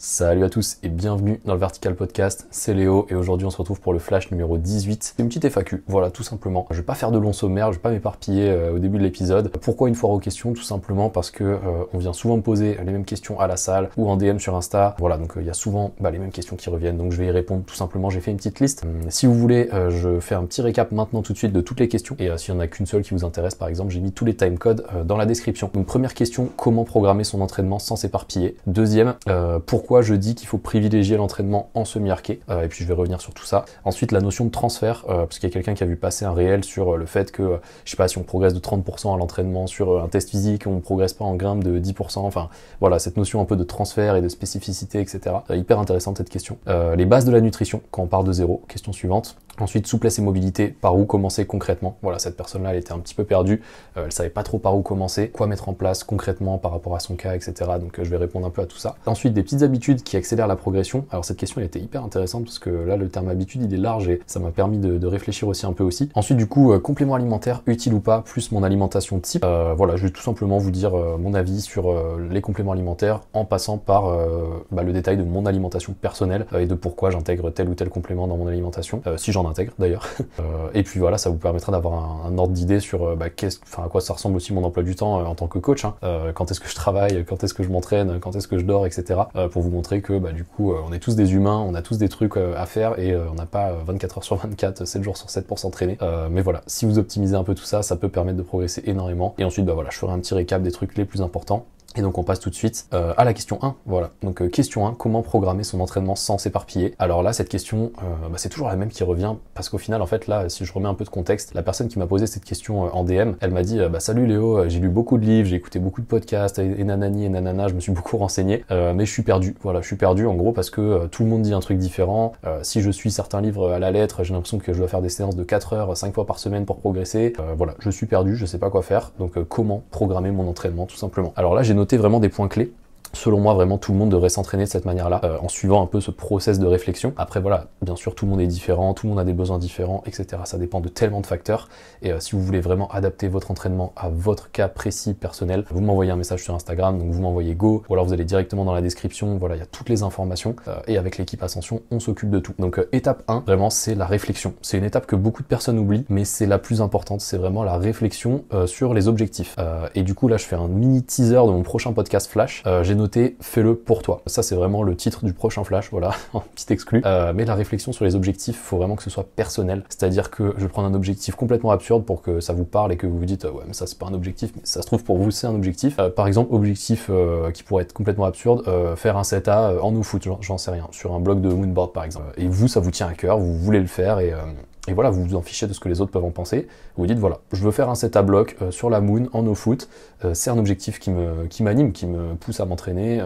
Salut à tous et bienvenue dans le Vertical Podcast, c'est Léo et aujourd'hui on se retrouve pour le flash numéro 18. C'est une petite FAQ, voilà tout simplement. Je vais pas faire de long sommaire, je vais pas m'éparpiller au début de l'épisode. Pourquoi une foire aux questions? Tout simplement parce que on vient souvent me poser les mêmes questions à la salle ou en DM sur Insta. Voilà, donc il y a souvent les mêmes questions qui reviennent, donc je vais y répondre tout simplement. J'ai fait une petite liste. Si vous voulez, je fais un petit récap maintenant tout de suite de toutes les questions et s'il y en a qu'une seule qui vous intéresse par exemple, j'ai mis tous les timecodes dans la description. Donc première question, comment programmer son entraînement sans s'éparpiller? Deuxième, pourquoi je dis qu'il faut privilégier l'entraînement en semi-arqué, et puis je vais revenir sur tout ça. Ensuite, la notion de transfert, parce qu'il y a quelqu'un qui a vu passer un réel sur le fait que, je sais pas, si on progresse de 30% à l'entraînement sur un test physique, on ne progresse pas en grimpe de 10%, enfin voilà, cette notion un peu de transfert et de spécificité, etc. Hyper intéressante cette question. Les bases de la nutrition, quand on part de zéro, question suivante. Ensuite, souplesse et mobilité, par où commencer concrètement? Voilà, cette personne-là, elle était un petit peu perdue, elle savait pas trop par où commencer, quoi mettre en place concrètement par rapport à son cas, etc. Donc je vais répondre un peu à tout ça. Ensuite, des petites habitudes qui accélèrent la progression. Alors cette question, elle était hyper intéressante parce que là, le terme habitude, il est large et ça m'a permis de réfléchir aussi un peu aussi. Ensuite, du coup, complément alimentaire, utile ou pas, plus mon alimentation type. Voilà, je vais tout simplement vous dire mon avis sur les compléments alimentaires en passant par le détail de mon alimentation personnelle et de pourquoi j'intègre tel ou tel complément dans mon alimentation, si j'en intègre d'ailleurs. Et puis voilà, ça vous permettra d'avoir un ordre d'idée sur à quoi ça ressemble aussi mon emploi du temps en tant que coach. Quand est-ce que je travaille, quand est-ce que je m'entraîne, quand est-ce que je dors, etc. Pour vous montrer que du coup on est tous des humains, on a tous des trucs à faire et on n'a pas 24 heures sur 24, 7 jours sur 7 pour s'entraîner. Mais voilà, si vous optimisez un peu tout ça, ça peut permettre de progresser énormément. Et ensuite je ferai un petit récap des trucs les plus importants. Et donc on passe tout de suite à la question 1, voilà. Donc question 1, comment programmer son entraînement sans s'éparpiller? Alors là, cette question, c'est toujours la même qui revient, parce qu'au final, en fait, là, si je remets un peu de contexte, la personne qui m'a posé cette question en DM, elle m'a dit, salut Léo, j'ai lu beaucoup de livres, j'ai écouté beaucoup de podcasts, et nanani et nanana, je me suis beaucoup renseigné, mais je suis perdu, voilà, je suis perdu en gros parce que tout le monde dit un truc différent. Si je suis certains livres à la lettre, j'ai l'impression que je dois faire des séances de 4 heures, 5 fois par semaine pour progresser. Voilà, je suis perdu, je sais pas quoi faire, donc comment programmer mon entraînement tout simplement. Alors là, j'ai noté vraiment des points clés. Selon moi, vraiment, tout le monde devrait s'entraîner de cette manière-là, en suivant un peu ce process de réflexion. Après, voilà, bien sûr, tout le monde est différent, tout le monde a des besoins différents, etc. Ça dépend de tellement de facteurs. Et si vous voulez vraiment adapter votre entraînement à votre cas précis, personnel, vous m'envoyez un message sur Instagram, donc vous m'envoyez go, ou alors vous allez directement dans la description, voilà, il y a toutes les informations. Et avec l'équipe Ascension, on s'occupe de tout. Donc, étape 1, vraiment, c'est la réflexion. C'est une étape que beaucoup de personnes oublient, mais c'est la plus importante. C'est vraiment la réflexion sur les objectifs. Et du coup, là, je fais un mini teaser de mon prochain podcast Flash. J'ai noté fais-le pour toi. Ça, c'est vraiment le titre du prochain flash, voilà, un petit exclu. Mais la réflexion sur les objectifs, faut vraiment que ce soit personnel. C'est-à-dire que je vais prendre un objectif complètement absurde pour que ça vous parle et que vous vous dites, ouais, mais ça, c'est pas un objectif, mais ça se trouve pour vous, c'est un objectif. Par exemple, objectif qui pourrait être complètement absurde, faire un set A en no-foot, j'en sais rien, sur un bloc de moonboard, par exemple. Et vous, ça vous tient à cœur, vous voulez le faire et voilà, vous vous en fichez de ce que les autres peuvent en penser. Vous vous dites, voilà, je veux faire un set à bloc sur la moon, en no-foot. C'est un objectif qui m'anime, qui me pousse à m'entraîner.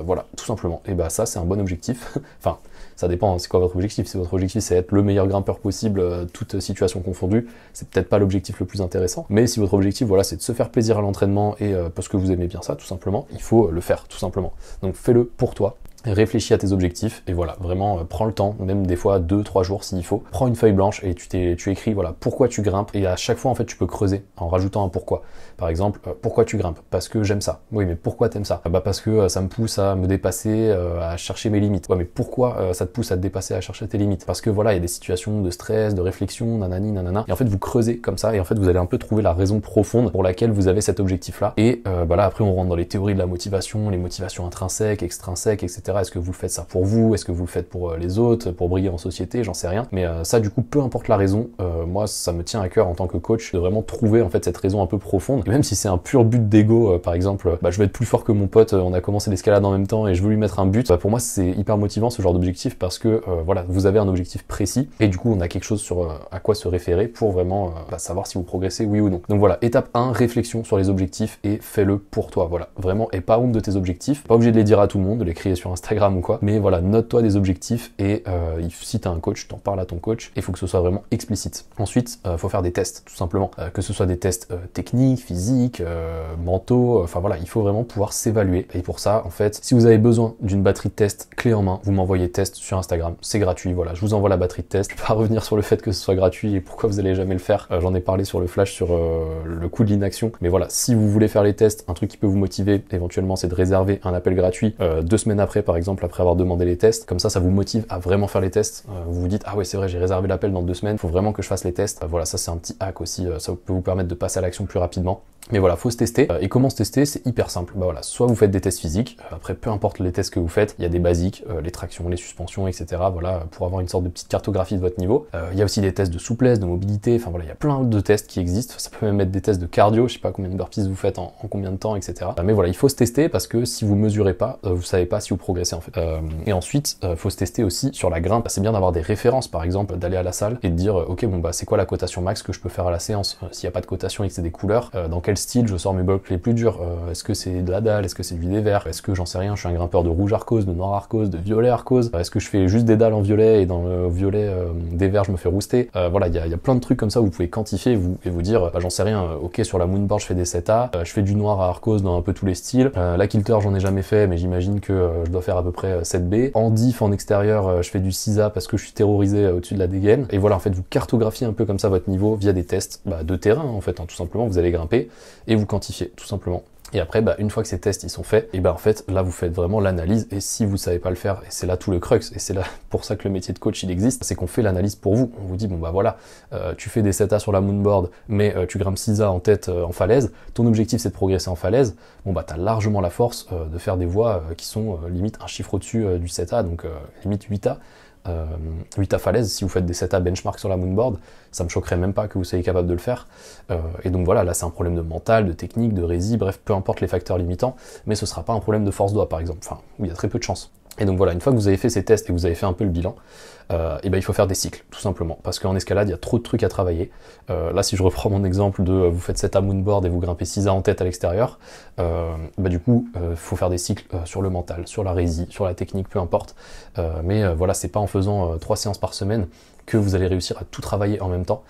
Voilà, tout simplement. Et ça, c'est un bon objectif. Enfin, ça dépend, c'est quoi votre objectif? Si votre objectif, c'est être le meilleur grimpeur possible, toute situation confondue, c'est peut-être pas l'objectif le plus intéressant. Mais si votre objectif, voilà, c'est de se faire plaisir à l'entraînement et parce que vous aimez bien ça, tout simplement, il faut le faire, tout simplement. Donc, fais-le pour toi. Réfléchis à tes objectifs et voilà, vraiment prends le temps, même des fois 2-3 jours s'il faut. Prends une feuille blanche et tu écris voilà pourquoi tu grimpes et à chaque fois en fait tu peux creuser en rajoutant un pourquoi. Par exemple, pourquoi tu grimpes? Parce que j'aime ça. Oui, mais pourquoi t'aimes ça? Parce que ça me pousse à me dépasser, à chercher mes limites. Ouais, mais pourquoi ça te pousse à te dépasser, à chercher tes limites? Parce que voilà, il y a des situations de stress, de réflexion, nanani, nanana. Et en fait, vous creusez comme ça et en fait, vous allez un peu trouver la raison profonde pour laquelle vous avez cet objectif-là. Et là, après, on rentre dans les théories de la motivation, les motivations intrinsèques, extrinsèques, etc. Est-ce que vous le faites ça pour vous? Est-ce que vous le faites pour les autres, pour briller en société? J'en sais rien. Mais ça, du coup, peu importe la raison, moi, ça me tient à cœur en tant que coach de vraiment trouver en fait cette raison un peu profonde. Et même si c'est un pur but d'ego, par exemple, je veux être plus fort que mon pote, on a commencé l'escalade en même temps et je veux lui mettre un but. Pour moi, c'est hyper motivant ce genre d'objectif parce que voilà, vous avez un objectif précis et du coup, on a quelque chose sur à quoi se référer pour vraiment savoir si vous progressez, oui ou non. Donc voilà, étape 1, réflexion sur les objectifs et fais-le pour toi. Voilà, vraiment, et pas honte de tes objectifs. Pas obligé de les dire à tout le monde, de les crier sur Instagram ou quoi. Mais voilà, note-toi des objectifs et si t'as un coach, t'en parles à ton coach et il faut que ce soit vraiment explicite. Ensuite, faut faire des tests, tout simplement. Que ce soit des tests techniques, physiques, mentaux, enfin voilà, il faut vraiment pouvoir s'évaluer. Et pour ça, en fait, si vous avez besoin d'une batterie de test clé en main, vous m'envoyez test sur Instagram. C'est gratuit, voilà, je vous envoie la batterie de test. Je vais pas revenir sur le fait que ce soit gratuit et pourquoi vous allez jamais le faire. J'en ai parlé sur le flash sur le coût de l'inaction. Mais voilà, si vous voulez faire les tests, un truc qui peut vous motiver éventuellement, c'est de réserver un appel gratuit 2 semaines après, par par exemple après avoir demandé les tests. Comme ça vous motive à vraiment faire les tests. Vous vous dites ah ouais c'est vrai j'ai réservé l'appel dans 2 semaines, faut vraiment que je fasse les tests. Voilà, ça c'est un petit hack aussi, ça peut vous permettre de passer à l'action plus rapidement. Mais voilà, faut se tester. Et comment se tester? C'est hyper simple. Bah voilà, soit vous faites des tests physiques, après peu importe les tests que vous faites, il y a des basiques, les tractions, les suspensions, etc. Voilà, pour avoir une sorte de petite cartographie de votre niveau. Il y a aussi des tests de souplesse, de mobilité, enfin voilà, il y a plein de tests qui existent. Ça peut même être des tests de cardio, je sais pas combien de burpees vous faites en combien de temps, etc. Mais voilà, il faut se tester parce que si vous mesurez pas, vous savez pas si vous progressez en fait. Et ensuite, faut se tester aussi sur la grimpe. C'est bien d'avoir des références, par exemple, d'aller à la salle et de dire ok bon bah c'est quoi la cotation max que je peux faire à la séance. S'il n'y a pas de cotation et que c'est des couleurs, dans quel style je sors mes blocs les plus durs, est-ce que c'est de la dalle, est-ce que c'est du dévers, est-ce que j'en sais rien, je suis un grimpeur de rouge arcose, de noir arcose, de violet arcose, est-ce que je fais juste des dalles en violet et dans le violet dévers je me fais rouster. Voilà, il y a plein de trucs comme ça où vous pouvez quantifier et vous dire bah, j'en sais rien, ok sur la moonboard je fais des 7A, je fais du noir à arcose dans un peu tous les styles, la kilter j'en ai jamais fait mais j'imagine que je dois faire à peu près 7B, en diff en extérieur je fais du 6A parce que je suis terrorisé au-dessus de la dégaine, et voilà en fait vous cartographiez un peu comme ça votre niveau via des tests de terrain en fait, tout simplement vous allez grimper et vous quantifiez tout simplement. Et après, une fois que ces tests ils sont faits, et en fait là vous faites vraiment l'analyse, et si vous savez pas le faire, et c'est là tout le crux, et c'est là pour ça que le métier de coach il existe, c'est qu'on fait l'analyse pour vous. On vous dit bon bah voilà, tu fais des 7A sur la moonboard, mais tu grimpes 6A en tête en falaise, ton objectif c'est de progresser en falaise, bon bah t'as largement la force de faire des voies qui sont limite un chiffre au-dessus du 7A, donc limite 8A. 8A falaise, si vous faites des 7A benchmark sur la moonboard, ça me choquerait même pas que vous soyez capable de le faire. Et donc voilà, là c'est un problème de mental, de technique, de rési, bref, peu importe les facteurs limitants, mais ce sera pas un problème de force doigt par exemple, enfin, où il y a très peu de chance. Et donc voilà, une fois que vous avez fait ces tests et que vous avez fait un peu le bilan, il faut faire des cycles, tout simplement. Parce qu'en escalade, il y a trop de trucs à travailler. Là, si je reprends mon exemple de vous faites 7A moonboard et vous grimpez 6A en tête à l'extérieur, du coup, faut faire des cycles sur le mental, sur la rési, sur la technique, peu importe. Mais voilà, c'est pas en faisant 3 séances par semaine que vous allez réussir à tout travailler en même temps,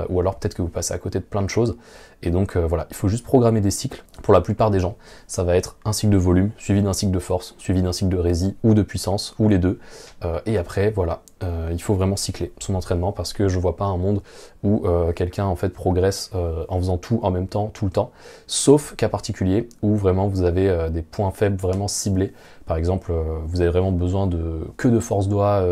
ou alors peut-être que vous passez à côté de plein de choses. Et donc voilà, il faut juste programmer des cycles. Pour la plupart des gens, ça va être un cycle de volume, suivi d'un cycle de force, suivi d'un cycle de rési ou de puissance, ou les deux. Et après, voilà, il faut vraiment cycler son entraînement parce que je vois pas un monde où quelqu'un en fait progresse en faisant tout en même temps, tout le temps, sauf cas particulier où vraiment vous avez des points faibles vraiment ciblés. Par exemple, vous avez vraiment besoin que de force doigt,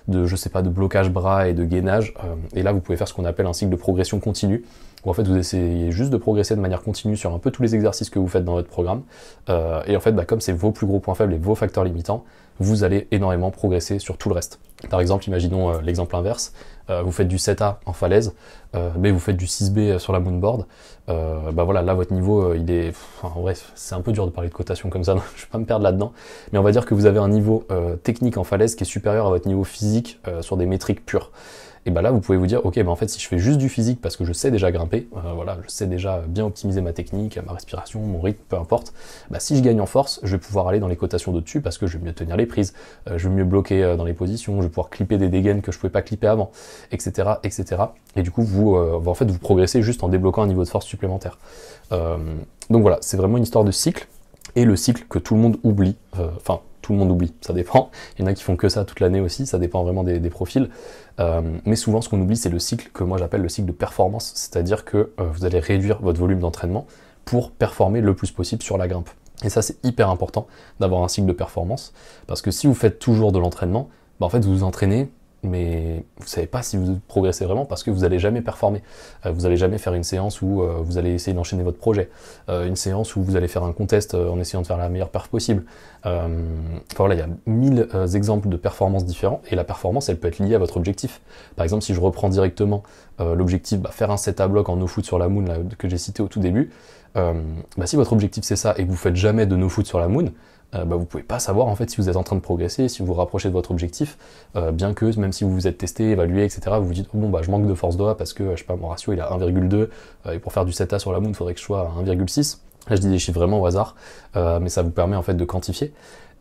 je sais pas, de blocage bras et de gainage, et là vous pouvez faire ce qu'on appelle un cycle de progression continue, où en fait vous essayez juste de progresser de manière continue sur un peu tous les exercices que vous faites dans votre programme, et en fait comme c'est vos plus gros points faibles et vos facteurs limitants, vous allez énormément progresser sur tout le reste. Par exemple, imaginons l'exemple inverse, vous faites du 7A en falaise, mais vous faites du 6B sur la moonboard, voilà, là votre niveau il est... en bref, c'est un peu dur de parler de cotation comme ça, donc je vais pas me perdre là-dedans, mais on va dire que vous avez un niveau technique en falaise qui est supérieur à votre niveau physique sur des métriques pures. Et là vous pouvez vous dire ok en fait si je fais juste du physique parce que je sais déjà grimper, voilà, je sais déjà bien optimiser ma technique, ma respiration, mon rythme, peu importe, si je gagne en force, je vais pouvoir aller dans les cotations d'au-dessus parce que je vais mieux tenir les prises, je vais mieux bloquer dans les positions, je vais pouvoir clipper des dégaines que je pouvais pas clipper avant, etc. etc. Et du coup vous en fait vous progressez juste en débloquant un niveau de force supplémentaire. Donc voilà, c'est vraiment une histoire de cycle, et le cycle que tout le monde oublie, tout le monde oublie, ça dépend, il y en a qui font que ça toute l'année aussi, ça dépend vraiment des profils, mais souvent ce qu'on oublie c'est le cycle que moi j'appelle le cycle de performance, c'est-à-dire que vous allez réduire votre volume d'entraînement pour performer le plus possible sur la grimpe. Et ça c'est hyper important d'avoir un cycle de performance, parce que si vous faites toujours de l'entraînement, en fait vous vous entraînez, mais vous savez pas si vous progressez vraiment parce que vous allez jamais performer. Vous allez jamais faire une séance où vous allez essayer d'enchaîner votre projet, une séance où vous allez faire un contest en essayant de faire la meilleure perf possible. Voilà, il y a 1000 exemples de performances différents, et la performance elle peut être liée à votre objectif. Par exemple, si je reprends directement l'objectif faire un 7A bloc en no-foot sur la moon là, que j'ai cité au tout début, si votre objectif c'est ça et que vous faites jamais de no-foot sur la moon, vous pouvez pas savoir en fait si vous êtes en train de progresser, si vous vous rapprochez de votre objectif, bien que même si vous vous êtes testé, évalué, etc., vous vous dites je manque de force doigt parce que je sais pas, mon ratio il est à 1,2 et pour faire du 7A sur la moon il faudrait que je sois à 1,6. Là je dis des chiffres vraiment au hasard, mais ça vous permet en fait de quantifier.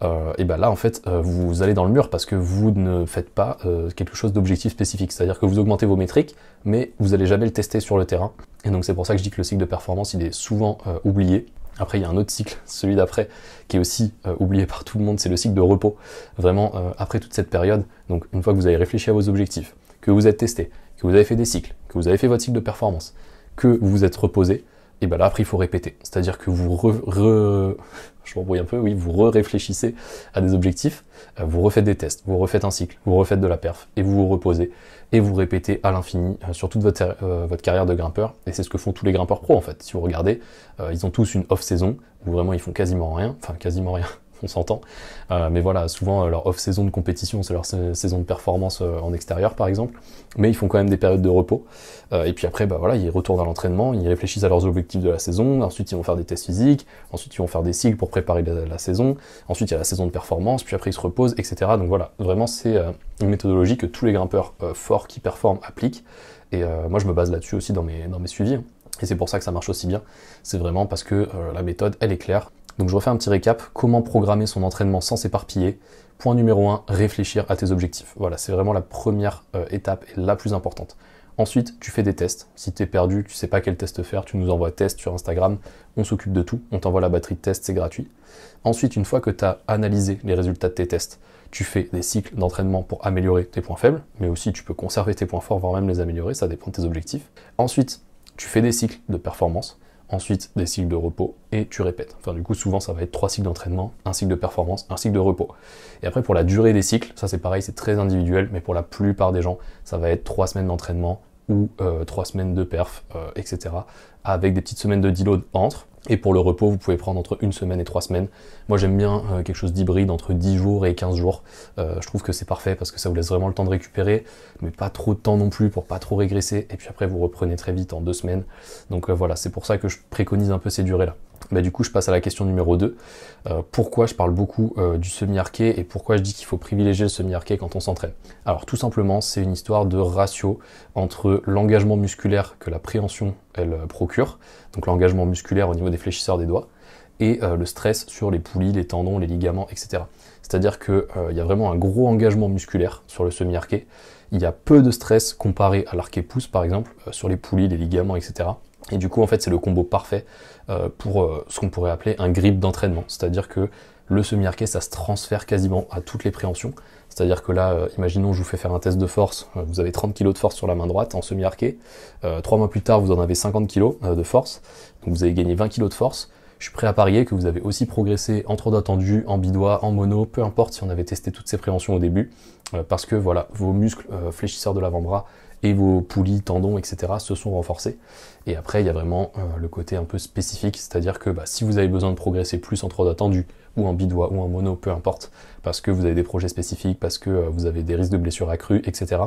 Là en fait vous allez dans le mur parce que vous ne faites pas quelque chose d'objectif spécifique, c'est-à-dire que vous augmentez vos métriques mais vous allez jamais le tester sur le terrain, et donc c'est pour ça que je dis que le cycle de performance il est souvent oublié. Après, il y a un autre cycle, celui d'après, qui est aussi oublié par tout le monde, c'est le cycle de repos. Vraiment, après toute cette période, donc une fois que vous avez réfléchi à vos objectifs, que vous êtes testé, que vous avez fait des cycles, que vous avez fait votre cycle de performance, que vous vous êtes reposé, et ben là après il faut répéter. C'est-à-dire que vous je m'embrouille un peu, oui, vous réfléchissez à des objectifs, vous refaites des tests, vous refaites un cycle, vous refaites de la perf, et vous vous reposez, et vous répétez à l'infini sur toute votre carrière de grimpeur, et c'est ce que font tous les grimpeurs pro en fait. Si vous regardez, ils ont tous une off-saison, où vraiment ils font quasiment rien, on s'entend, mais voilà, souvent leur off-saison de compétition, c'est leur saison de performance en extérieur par exemple, mais ils font quand même des périodes de repos, et puis après, bah voilà, ils retournent à l'entraînement, ils réfléchissent à leurs objectifs de la saison, ensuite ils vont faire des tests physiques, ensuite ils vont faire des cycles pour préparer la saison, ensuite il y a la saison de performance, puis après ils se reposent, etc. Donc voilà, vraiment c'est une méthodologie que tous les grimpeurs forts qui performent appliquent, et moi je me base là-dessus aussi dans mes suivis, hein. Et c'est pour ça que ça marche aussi bien, c'est vraiment parce que la méthode elle est claire. Donc je refais un petit récap, comment programmer son entraînement sans s'éparpiller. Point numéro 1, réfléchir à tes objectifs. Voilà, c'est vraiment la première étape et la plus importante. Ensuite, tu fais des tests. Si tu es perdu, tu sais pas quel test faire, tu nous envoies test sur Instagram, on s'occupe de tout, on t'envoie la batterie de tests, c'est gratuit. Ensuite, une fois que tu as analysé les résultats de tes tests, tu fais des cycles d'entraînement pour améliorer tes points faibles, mais aussi tu peux conserver tes points forts, voire même les améliorer, ça dépend de tes objectifs. Ensuite, tu fais des cycles de performance. Ensuite, des cycles de repos, et tu répètes. Enfin, du coup, souvent, ça va être 3 cycles d'entraînement, un cycle de performance, un cycle de repos. Et après, pour la durée des cycles, ça c'est pareil, c'est très individuel, mais pour la plupart des gens, ça va être 3 semaines d'entraînement ou 3 semaines de perf, etc. avec des petites semaines de deload entre. Et pour le repos, vous pouvez prendre entre 1 semaine et 3 semaines. Moi, j'aime bien quelque chose d'hybride entre 10 jours et 15 jours. Je trouve que c'est parfait parce que ça vous laisse vraiment le temps de récupérer, mais pas trop de temps non plus pour pas trop régresser. Et puis après, vous reprenez très vite en 2 semaines. Donc voilà, c'est pour ça que je préconise un peu ces durées-là. Bah, du coup, je passe à la question numéro 2. Pourquoi je parle beaucoup du semi-arqué et pourquoi je dis qu'il faut privilégier le semi-arqué quand on s'entraîne? Alors tout simplement, c'est une histoire de ratio entre l'engagement musculaire que la préhension elle procure, donc l'engagement musculaire au niveau des fléchisseurs des doigts, et le stress sur les poulies, les tendons, les ligaments, etc. C'est-à-dire qu'il y a vraiment un gros engagement musculaire sur le semi-arqué. Il y a peu de stress comparé à l'arqué pouce par exemple, sur les poulies, les ligaments, etc. Et du coup, en fait, c'est le combo parfait pour ce qu'on pourrait appeler un grip d'entraînement. C'est-à-dire que le semi-arqué, ça se transfère quasiment à toutes les préhensions. C'est-à-dire que là, imaginons je vous fais faire un test de force, vous avez 30 kg de force sur la main droite en semi-arqué. 3 mois plus tard, vous en avez 50 kg de force. Donc vous avez gagné 20 kg de force. Je suis prêt à parier que vous avez aussi progressé en trop tendu, en bidois, en mono, peu importe si on avait testé toutes ces préhensions au début. Parce que voilà, vos muscles fléchisseurs de l'avant-bras et vos poulies, tendons, etc. se sont renforcés. Et après, il y a vraiment le côté un peu spécifique, c'est-à-dire que si vous avez besoin de progresser plus en trop tendu, ou en bidois, ou en mono, peu importe, parce que vous avez des projets spécifiques, parce que vous avez des risques de blessures accrues, etc.,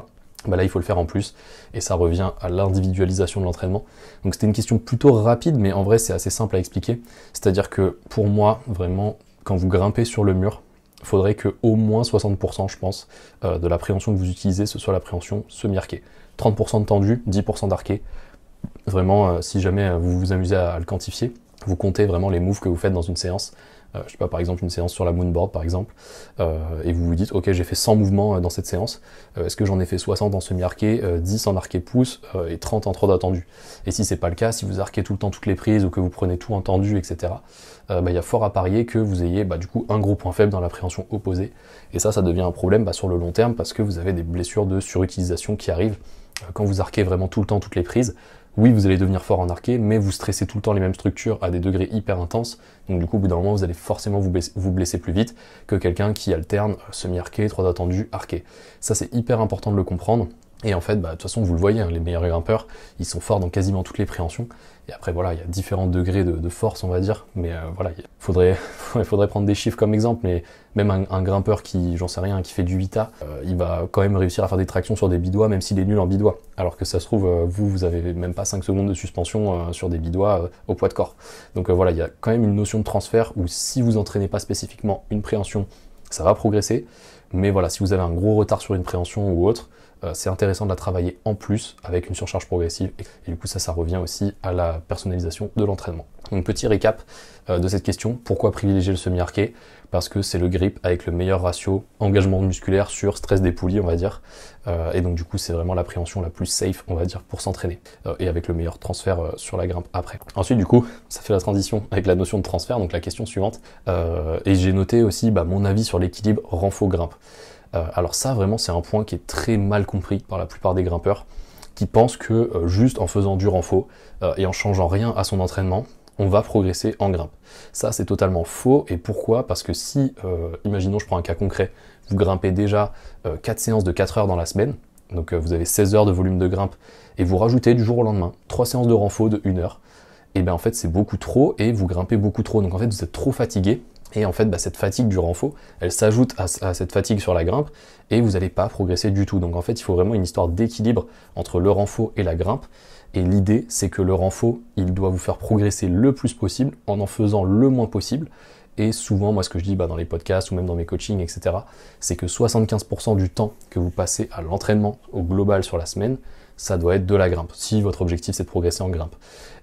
là il faut le faire en plus, et ça revient à l'individualisation de l'entraînement. Donc c'était une question plutôt rapide, mais en vrai c'est assez simple à expliquer. C'est-à-dire que pour moi, vraiment, quand vous grimpez sur le mur, il faudrait que au moins 60%, je pense, de la préhension que vous utilisez, ce soit la préhension semi-arquée. 30% de tendu, 10% d'arqué. Vraiment, si jamais vous vous amusez à le quantifier, vous comptez vraiment les moves que vous faites dans une séance. Je sais pas, par exemple une séance sur la moonboard par exemple, et vous vous dites ok, j'ai fait 100 mouvements dans cette séance, est-ce que j'en ai fait 60 en semi-arqué, 10 en arqué pouce et 30 en trop attendu? Et si c'est pas le cas, si vous arquez tout le temps toutes les prises ou que vous prenez tout en tendu, etc., il y a fort à parier que vous ayez du coup un gros point faible dans la préhension opposée, et ça devient un problème sur le long terme parce que vous avez des blessures de surutilisation qui arrivent quand vous arquez vraiment tout le temps toutes les prises. Oui, vous allez devenir fort en arqué, mais vous stressez tout le temps les mêmes structures à des degrés hyper intenses. Donc du coup, au bout d'un moment, vous allez forcément vous blesser plus vite que quelqu'un qui alterne semi-arqué, trop attendu, arqué. Ça, c'est hyper important de le comprendre. Et en fait, de toute façon, vous le voyez, les meilleurs grimpeurs, ils sont forts dans quasiment toutes les préhensions. Et après, voilà, il y a différents degrés de force, on va dire. Mais voilà, il faudrait prendre des chiffres comme exemple. Mais même un grimpeur qui, j'en sais rien, qui fait du 8A, il va quand même réussir à faire des tractions sur des bidois, même s'il est nul en bidois. Alors que ça se trouve, vous avez même pas 5 secondes de suspension sur des bidois au poids de corps. Donc voilà, il y a quand même une notion de transfert où si vous entraînez pas spécifiquement une préhension, ça va progresser. Mais voilà, si vous avez un gros retard sur une préhension ou autre, c'est intéressant de la travailler en plus avec une surcharge progressive. Et du coup, ça revient aussi à la personnalisation de l'entraînement. Donc petit récap de cette question, pourquoi privilégier le semi-arqué? Parce que c'est le grip avec le meilleur ratio engagement musculaire sur stress des poulies, on va dire. Et donc du coup, c'est vraiment l'appréhension la plus safe, on va dire, pour s'entraîner. Et avec le meilleur transfert sur la grimpe après. Ensuite, du coup, ça fait la transition avec la notion de transfert, donc la question suivante. Et j'ai noté aussi mon avis sur l'équilibre renfo-grimpe. Alors ça, vraiment, c'est un point qui est très mal compris par la plupart des grimpeurs, qui pensent que juste en faisant du renfo et en changeant rien à son entraînement, on va progresser en grimpe. Ça, c'est totalement faux. Et pourquoi? Parce que si, imaginons, je prends un cas concret, vous grimpez déjà 4 séances de 4 heures dans la semaine, donc vous avez 16 heures de volume de grimpe, et vous rajoutez du jour au lendemain 3 séances de renfo de 1 heure, et bien en fait c'est beaucoup trop, et vous grimpez beaucoup trop. Donc en fait vous êtes trop fatigué, et en fait cette fatigue du renfo, elle s'ajoute à cette fatigue sur la grimpe, et vous n'allez pas progresser du tout. Donc en fait il faut vraiment une histoire d'équilibre entre le renfo et la grimpe. Et l'idée, c'est que le renfo, il doit vous faire progresser le plus possible en faisant le moins possible. Et souvent, moi, ce que je dis dans les podcasts ou même dans mes coachings, etc., c'est que 75% du temps que vous passez à l'entraînement au global sur la semaine, ça doit être de la grimpe, si votre objectif, c'est de progresser en grimpe.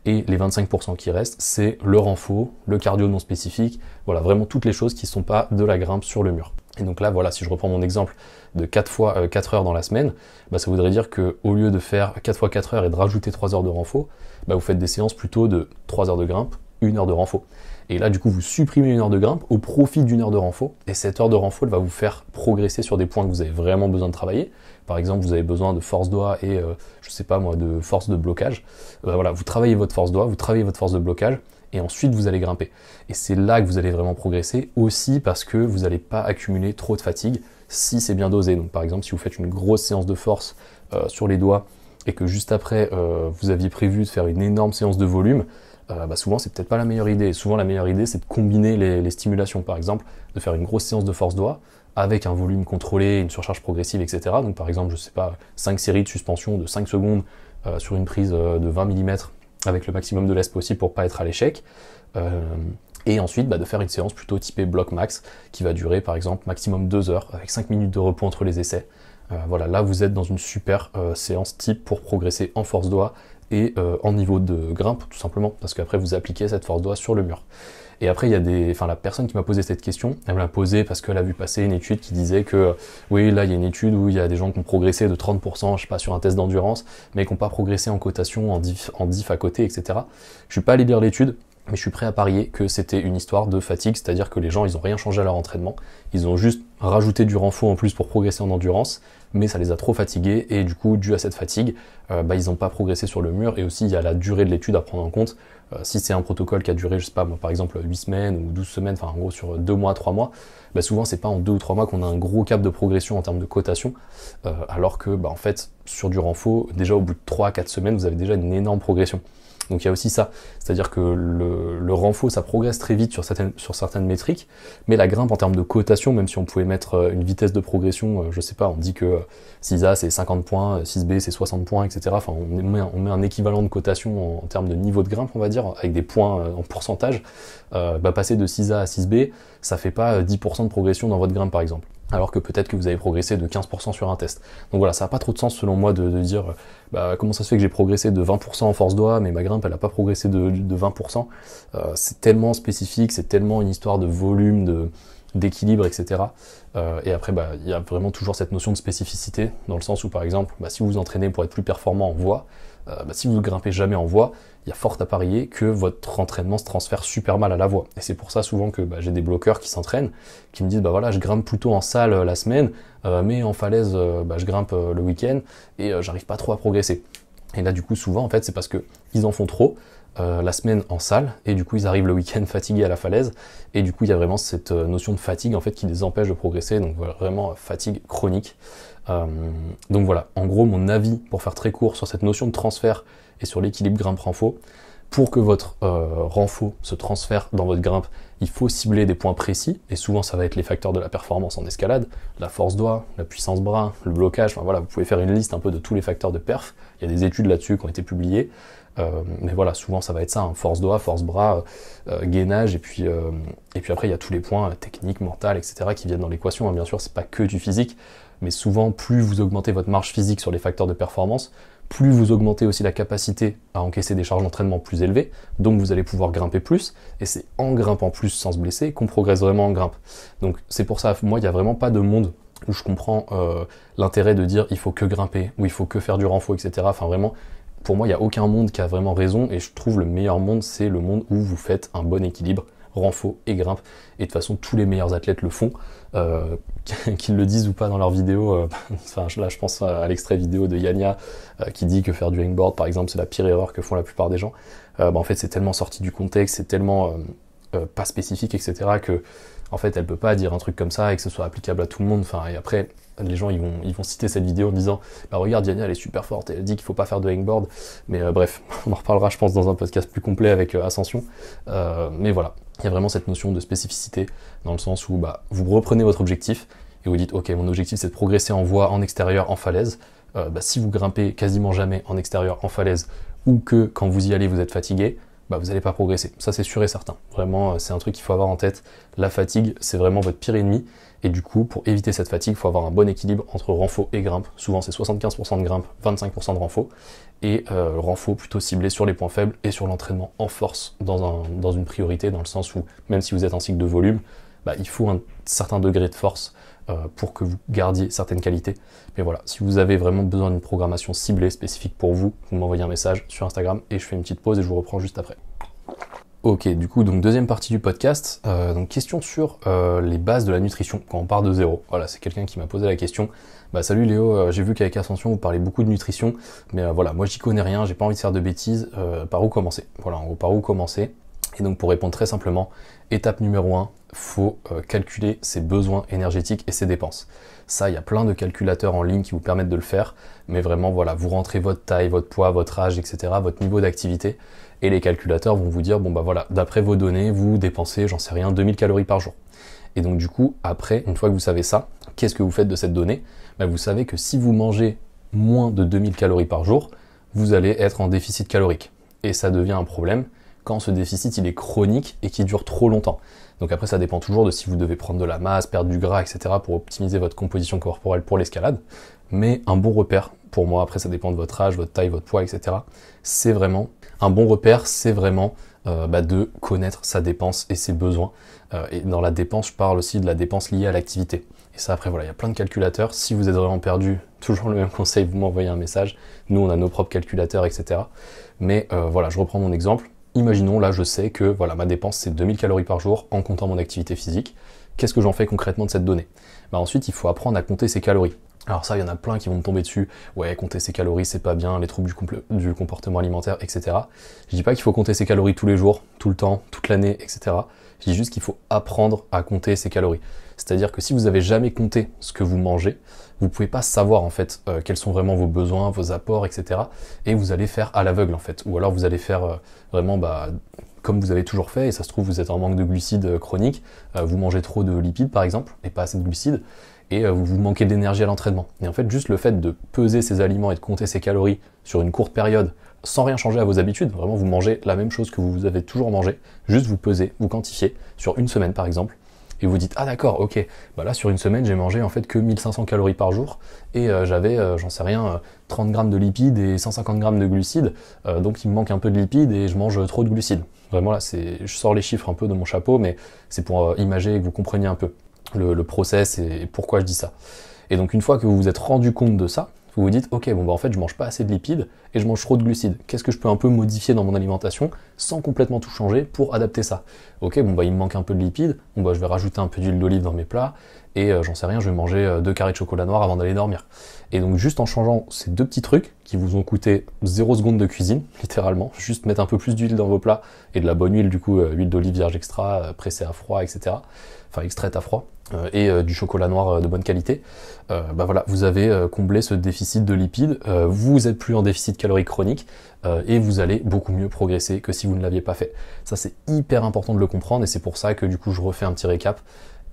Et les 25% qui restent, c'est le renfo, le cardio non spécifique, voilà, vraiment toutes les choses qui ne sont pas de la grimpe sur le mur. Et donc là, voilà, si je reprends mon exemple de 4 heures dans la semaine, ça voudrait dire qu'au lieu de faire 4 fois 4 heures et de rajouter 3 heures de renfo, vous faites des séances plutôt de 3 heures de grimpe, 1 heure de renfo. Et là, du coup, vous supprimez 1 heure de grimpe au profit d'1 heure de renfo. Et cette heure de renfo, elle va vous faire progresser sur des points que vous avez vraiment besoin de travailler. Par exemple, vous avez besoin de force doigt et, je sais pas moi, de force de blocage. Voilà, vous travaillez votre force doigt, vous travaillez votre force de blocage, et ensuite vous allez grimper. Et c'est là que vous allez vraiment progresser, aussi parce que vous n'allez pas accumuler trop de fatigue si c'est bien dosé. Donc par exemple, si vous faites une grosse séance de force sur les doigts, et que juste après, vous aviez prévu de faire une énorme séance de volume, souvent c'est peut-être pas la meilleure idée. Souvent la meilleure idée, c'est de combiner les stimulations. Par exemple, de faire une grosse séance de force doigt avec un volume contrôlé, une surcharge progressive, etc. Donc par exemple, je sais pas, 5 séries de suspension de 5 secondes sur une prise de 20 mm avec le maximum de lest possible pour pas être à l'échec. Et ensuite de faire une séance plutôt typée bloc max qui va durer par exemple maximum 2 heures avec 5 minutes de repos entre les essais. Voilà, là vous êtes dans une super séance type pour progresser en force doigt et en niveau de grimpe tout simplement, parce qu'après vous appliquez cette force doigt sur le mur. Et après il y a la personne qui m'a posé cette question, elle me l'a posée parce qu'elle a vu passer une étude qui disait que oui, là il y a une étude où il y a des gens qui ont progressé de 30%, je sais pas, sur un test d'endurance, mais qui n'ont pas progressé en cotation, en diff à côté, etc. Je suis pas allé lire l'étude, mais je suis prêt à parier que c'était une histoire de fatigue, c'est-à-dire que les gens, ils ont rien changé à leur entraînement, ils ont juste rajouté du renfo en plus pour progresser en endurance, mais ça les a trop fatigués, et du coup, dû à cette fatigue, ils n'ont pas progressé sur le mur, et aussi il y a la durée de l'étude à prendre en compte. Si c'est un protocole qui a duré, je sais pas, moi, par exemple 8 semaines ou 12 semaines, enfin en gros sur 2 mois, 3 mois, souvent c'est pas en 2 ou 3 mois qu'on a un gros cap de progression en termes de cotation, alors que en fait, sur du renfo, déjà au bout de 3 à 4 semaines, vous avez déjà une énorme progression. Donc il y a aussi ça, c'est-à-dire que le renfo, ça progresse très vite sur certaines métriques, mais la grimpe en termes de cotation, même si on pouvait mettre une vitesse de progression, je sais pas, on dit que 6A c'est 50 points, 6B c'est 60 points, etc. Enfin, on met un équivalent de cotation en termes de niveau de grimpe, on va dire, avec des points en pourcentage. Passer de 6A à 6B, ça fait pas 10% de progression dans votre grimpe par exemple. Alors que peut-être que vous avez progressé de 15% sur un test. Donc voilà, ça n'a pas trop de sens selon moi de dire comment ça se fait que j'ai progressé de 20% en force doigt, mais ma grimpe elle n'a pas progressé de 20%. C'est tellement spécifique, c'est tellement une histoire de volume, d'équilibre, etc. Et après, il y a vraiment toujours cette notion de spécificité, dans le sens où par exemple, si vous vous entraînez pour être plus performant en voie, si vous ne grimpez jamais en voie, il y a fort à parier que votre entraînement se transfère super mal à la voie. Et c'est pour ça souvent que j'ai des bloqueurs qui s'entraînent, qui me disent voilà, je grimpe plutôt en salle la semaine, mais en falaise je grimpe le week-end et j'arrive pas trop à progresser. Et là du coup souvent en fait c'est parce que ils en font trop la semaine en salle, et du coup ils arrivent le week-end fatigués à la falaise, et du coup il y a vraiment cette notion de fatigue en fait qui les empêche de progresser, donc voilà, vraiment fatigue chronique. Donc voilà, en gros mon avis pour faire très court sur cette notion de transfert et sur l'équilibre grimpe-renfo, pour que votre renfo se transfère dans votre grimpe, il faut cibler des points précis, et souvent ça va être les facteurs de la performance en escalade, la force doigt, la puissance bras, le blocage, enfin voilà, vous pouvez faire une liste un peu de tous les facteurs de perf, il y a des études là-dessus qui ont été publiées, mais voilà, souvent ça va être ça, force doigt, force bras, gainage, et puis après il y a tous les points techniques, mentales, etc. qui viennent dans l'équation, bien sûr c'est pas que du physique, mais souvent plus vous augmentez votre marge physique sur les facteurs de performance, plus vous augmentez aussi la capacité à encaisser des charges d'entraînement plus élevées, donc vous allez pouvoir grimper plus, et c'est en grimpant plus sans se blesser qu'on progresse vraiment en grimpe. Donc c'est pour ça, moi il n'y a vraiment pas de monde où je comprends l'intérêt de dire il faut que grimper, ou il faut que faire du renfo, etc. Enfin vraiment, pour moi il n'y a aucun monde qui a vraiment raison, et je trouve le meilleur monde c'est le monde où vous faites un bon équilibre renfo et grimpe. Et de toute façon, tous les meilleurs athlètes le font, qu'ils le disent ou pas dans leurs vidéos. Enfin, là, je pense à l'extrait vidéo de Yania qui dit que faire du hangboard, par exemple, c'est la pire erreur que font la plupart des gens. En fait, c'est tellement sorti du contexte, c'est tellement pas spécifique, etc. que en fait, elle peut pas dire un truc comme ça et que ce soit applicable à tout le monde. Enfin, et après, les gens ils vont citer cette vidéo en disant bah regarde, Yania elle est super forte, elle dit qu'il faut pas faire de hangboard. Mais bref, on en reparlera je pense dans un podcast plus complet avec Ascension. Mais voilà, il y a vraiment cette notion de spécificité dans le sens où bah, vous reprenez votre objectif et vous dites ok, mon objectif c'est de progresser en voie, en extérieur, en falaise. Si vous grimpez quasiment jamais en extérieur, en falaise, ou que quand vous y allez vous êtes fatigué, bah vous n'allez pas progresser. Ça c'est sûr et certain. Vraiment, c'est un truc qu'il faut avoir en tête. La fatigue, c'est vraiment votre pire ennemi. Et du coup, pour éviter cette fatigue, il faut avoir un bon équilibre entre renfo et grimpe. Souvent, c'est 75% de grimpe, 25% de renfo. Et renfo plutôt ciblé sur les points faibles et sur l'entraînement en force dans une priorité, dans le sens où, même si vous êtes en cycle de volume, bah, il faut un certain degré de force pour que vous gardiez certaines qualités. Mais voilà, si vous avez vraiment besoin d'une programmation ciblée, spécifique pour vous, vous m'envoyez un message sur Instagram et je fais une petite pause et je vous reprends juste après. Ok, du coup, donc deuxième partie du podcast, donc question sur les bases de la nutrition quand on part de zéro. Voilà, c'est quelqu'un qui m'a posé la question. Bah salut Léo, j'ai vu qu'avec Ascension vous parlez beaucoup de nutrition, mais voilà, moi j'y connais rien, j'ai pas envie de faire de bêtises, par où commencer? Voilà, en gros, par où commencer? Et donc pour répondre très simplement, étape numéro 1, faut calculer ses besoins énergétiques et ses dépenses. Ça, il y a plein de calculateurs en ligne qui vous permettent de le faire, mais vraiment voilà, vous rentrez votre taille, votre poids, votre âge, etc., votre niveau d'activité, et les calculateurs vont vous dire, bon bah voilà, d'après vos données, vous dépensez, j'en sais rien, 2000 calories par jour. Et donc du coup, après, une fois que vous savez ça, qu'est-ce que vous faites de cette donnée? Bah, vous savez que si vous mangez moins de 2000 calories par jour, vous allez être en déficit calorique. Et ça devient un problème quand ce déficit il est chronique et qui dure trop longtemps. Donc après ça dépend toujours de si vous devez prendre de la masse, perdre du gras, etc. pour optimiser votre composition corporelle pour l'escalade. Mais un bon repère, pour moi, après ça dépend de votre âge, votre taille, votre poids, etc. C'est vraiment, un bon repère, c'est vraiment de connaître sa dépense et ses besoins. Et dans la dépense, je parle aussi de la dépense liée à l'activité. Et ça après voilà, il y a plein de calculateurs. Si vous êtes vraiment perdu, toujours le même conseil, vous m'envoyez un message. Nous on a nos propres calculateurs, etc. Mais voilà, je reprends mon exemple. Imaginons, là, je sais que voilà, ma dépense, c'est 2000 calories par jour en comptant mon activité physique. Qu'est-ce que j'en fais concrètement de cette donnée? Bah ensuite, il faut apprendre à compter ses calories. Alors ça, il y en a plein qui vont me tomber dessus. Ouais, compter ses calories, c'est pas bien, les troubles du comportement alimentaire, etc. Je dis pas qu'il faut compter ses calories tous les jours, tout le temps, toute l'année, etc. Je dis juste qu'il faut apprendre à compter ses calories. C'est-à-dire que si vous avez jamais compté ce que vous mangez, vous pouvez pas savoir en fait quels sont vraiment vos besoins, vos apports, etc. Et vous allez faire à l'aveugle en fait. Ou alors vous allez faire vraiment comme vous avez toujours fait, et ça se trouve vous êtes en manque de glucides chronique, vous mangez trop de lipides par exemple, et pas assez de glucides, et vous manquez d'énergie à l'entraînement. Et en fait, juste le fait de peser ces aliments et de compter ces calories sur une courte période, sans rien changer à vos habitudes, vraiment vous mangez la même chose que vous avez toujours mangé, juste vous pesez, vous quantifiez, sur une semaine par exemple, et vous dites, ah d'accord, ok, bah là sur une semaine j'ai mangé en fait que 1500 calories par jour, et j'avais, j'en sais rien, 30 grammes de lipides et 150 grammes de glucides, donc il me manque un peu de lipides et je mange trop de glucides. Vraiment là, je sors les chiffres un peu de mon chapeau, mais c'est pour imager et que vous compreniez un peu le process et pourquoi je dis ça. Et donc une fois que vous vous êtes rendu compte de ça, vous vous dites, ok, bon bah en fait je mange pas assez de lipides et je mange trop de glucides. Qu'est-ce que je peux un peu modifier dans mon alimentation sans complètement tout changer pour adapter ça? Ok, bon bah il me manque un peu de lipides, bon bah je vais rajouter un peu d'huile d'olive dans mes plats et j'en sais rien, je vais manger 2 carrés de chocolat noir avant d'aller dormir. Et donc juste en changeant ces deux petits trucs qui vous ont coûté 0 seconde de cuisine, littéralement, juste mettre un peu plus d'huile dans vos plats et de la bonne huile du coup, huile d'olive vierge extra, pressée à froid, etc. Enfin extraite à froid, et du chocolat noir de bonne qualité, bah voilà, vous avez comblé ce déficit de lipides, vous n'êtes plus en déficit calorique chronique, et vous allez beaucoup mieux progresser que si vous ne l'aviez pas fait. Ça c'est hyper important de le comprendre, et c'est pour ça que du coup je refais un petit récap.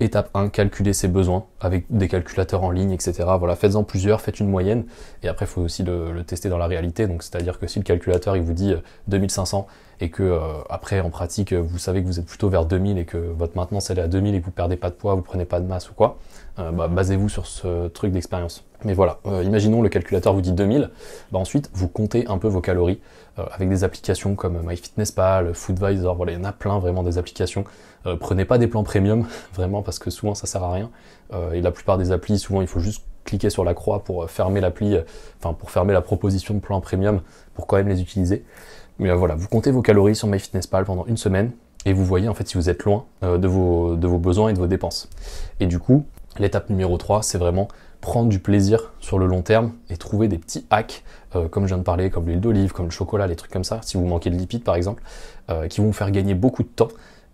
Étape 1, calculer ses besoins avec des calculateurs en ligne, etc. Voilà, faites-en plusieurs, faites une moyenne, et après il faut aussi le tester dans la réalité. Donc c'est-à-dire que si le calculateur il vous dit 2500 et que après en pratique vous savez que vous êtes plutôt vers 2000 et que votre maintenance elle est à 2000 et que vous perdez pas de poids, vous prenez pas de masse ou quoi, basez-vous sur ce truc d'expérience. Mais voilà, imaginons le calculateur vous dit 2000, ensuite vous comptez un peu vos calories avec des applications comme MyFitnessPal, Foodvisor, voilà, il y en a plein vraiment des applications. Prenez pas des plans premium, vraiment, parce que souvent ça sert à rien. Et la plupart des applis, souvent il faut juste cliquer sur la croix pour fermer l'appli, pour fermer la proposition de plan premium, pour quand même les utiliser. Mais voilà, vous comptez vos calories sur MyFitnessPal pendant une semaine, et vous voyez en fait si vous êtes loin de vos besoins et de vos dépenses. Et du coup, l'étape numéro 3, c'est vraiment prendre du plaisir sur le long terme et trouver des petits hacks, comme je viens de parler, comme l'huile d'olive, comme le chocolat, les trucs comme ça, si vous manquez de lipides par exemple, qui vont vous faire gagner beaucoup de temps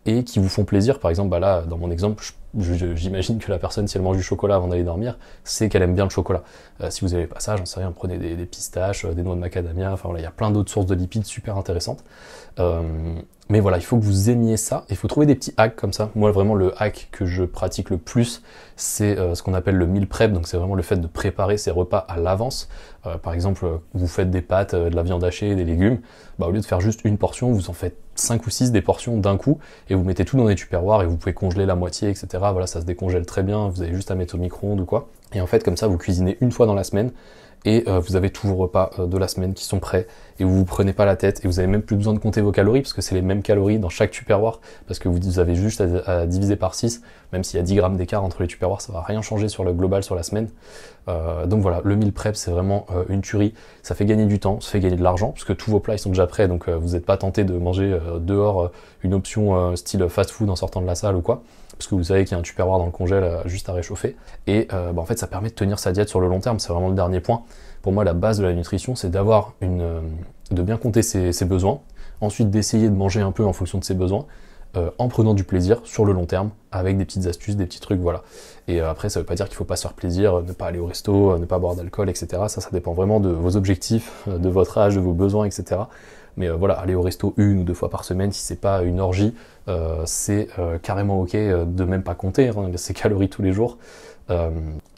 et qui vous font plaisir. Par exemple, là, dans mon exemple, j'imagine que la personne, si elle mange du chocolat avant d'aller dormir, c'est qu'elle aime bien le chocolat. Si vous n'avez pas ça, j'en sais rien, prenez des pistaches, des noix de macadamia, enfin voilà, il y a plein d'autres sources de lipides super intéressantes. Mais voilà, il faut que vous aimiez ça, il faut trouver des petits hacks comme ça. Moi, vraiment, le hack que je pratique le plus, c'est ce qu'on appelle le meal prep, donc c'est vraiment le fait de préparer ses repas à l'avance. Par exemple, vous faites des pâtes, de la viande hachée, des légumes, au lieu de faire juste une portion, vous en faites 5 ou 6 des portions d'un coup, et vous mettez tout dans des tupperwares, et vous pouvez congeler la moitié, etc. Voilà, ça se décongèle très bien, vous avez juste à mettre au micro-ondes ou quoi. Et en fait, comme ça, vous cuisinez une fois dans la semaine, et vous avez tous vos repas de la semaine qui sont prêts, et vous vous prenez pas la tête, et vous avez même plus besoin de compter vos calories, parce que c'est les mêmes calories dans chaque tupperware, parce que vous avez juste à diviser par 6, même s'il y a 10 grammes d'écart entre les tupperwares, ça va rien changer sur le global sur la semaine. Donc voilà, le meal prep, c'est vraiment une tuerie, ça fait gagner du temps, ça fait gagner de l'argent, parce que tous vos plats ils sont déjà prêts, donc vous n'êtes pas tenté de manger dehors une option style fast food en sortant de la salle ou quoi, parce que vous savez qu'il y a un tupperware dans le congèle juste à réchauffer, et en fait ça permet de tenir sa diète sur le long terme, c'est vraiment le dernier point. Pour moi, la base de la nutrition, c'est d'avoir de bien compter ses besoins, ensuite d'essayer de manger un peu en fonction de ses besoins, en prenant du plaisir sur le long terme, avec des petites astuces, des petits trucs, voilà. Et après, ça veut pas dire qu'il faut pas se faire plaisir, ne pas aller au resto, ne pas boire d'alcool, etc. Ça dépend vraiment de vos objectifs, de votre âge, de vos besoins, etc. Mais voilà, aller au resto 1 ou 2 fois par semaine, si c'est pas une orgie, c'est carrément ok de même pas compter ses calories tous les jours.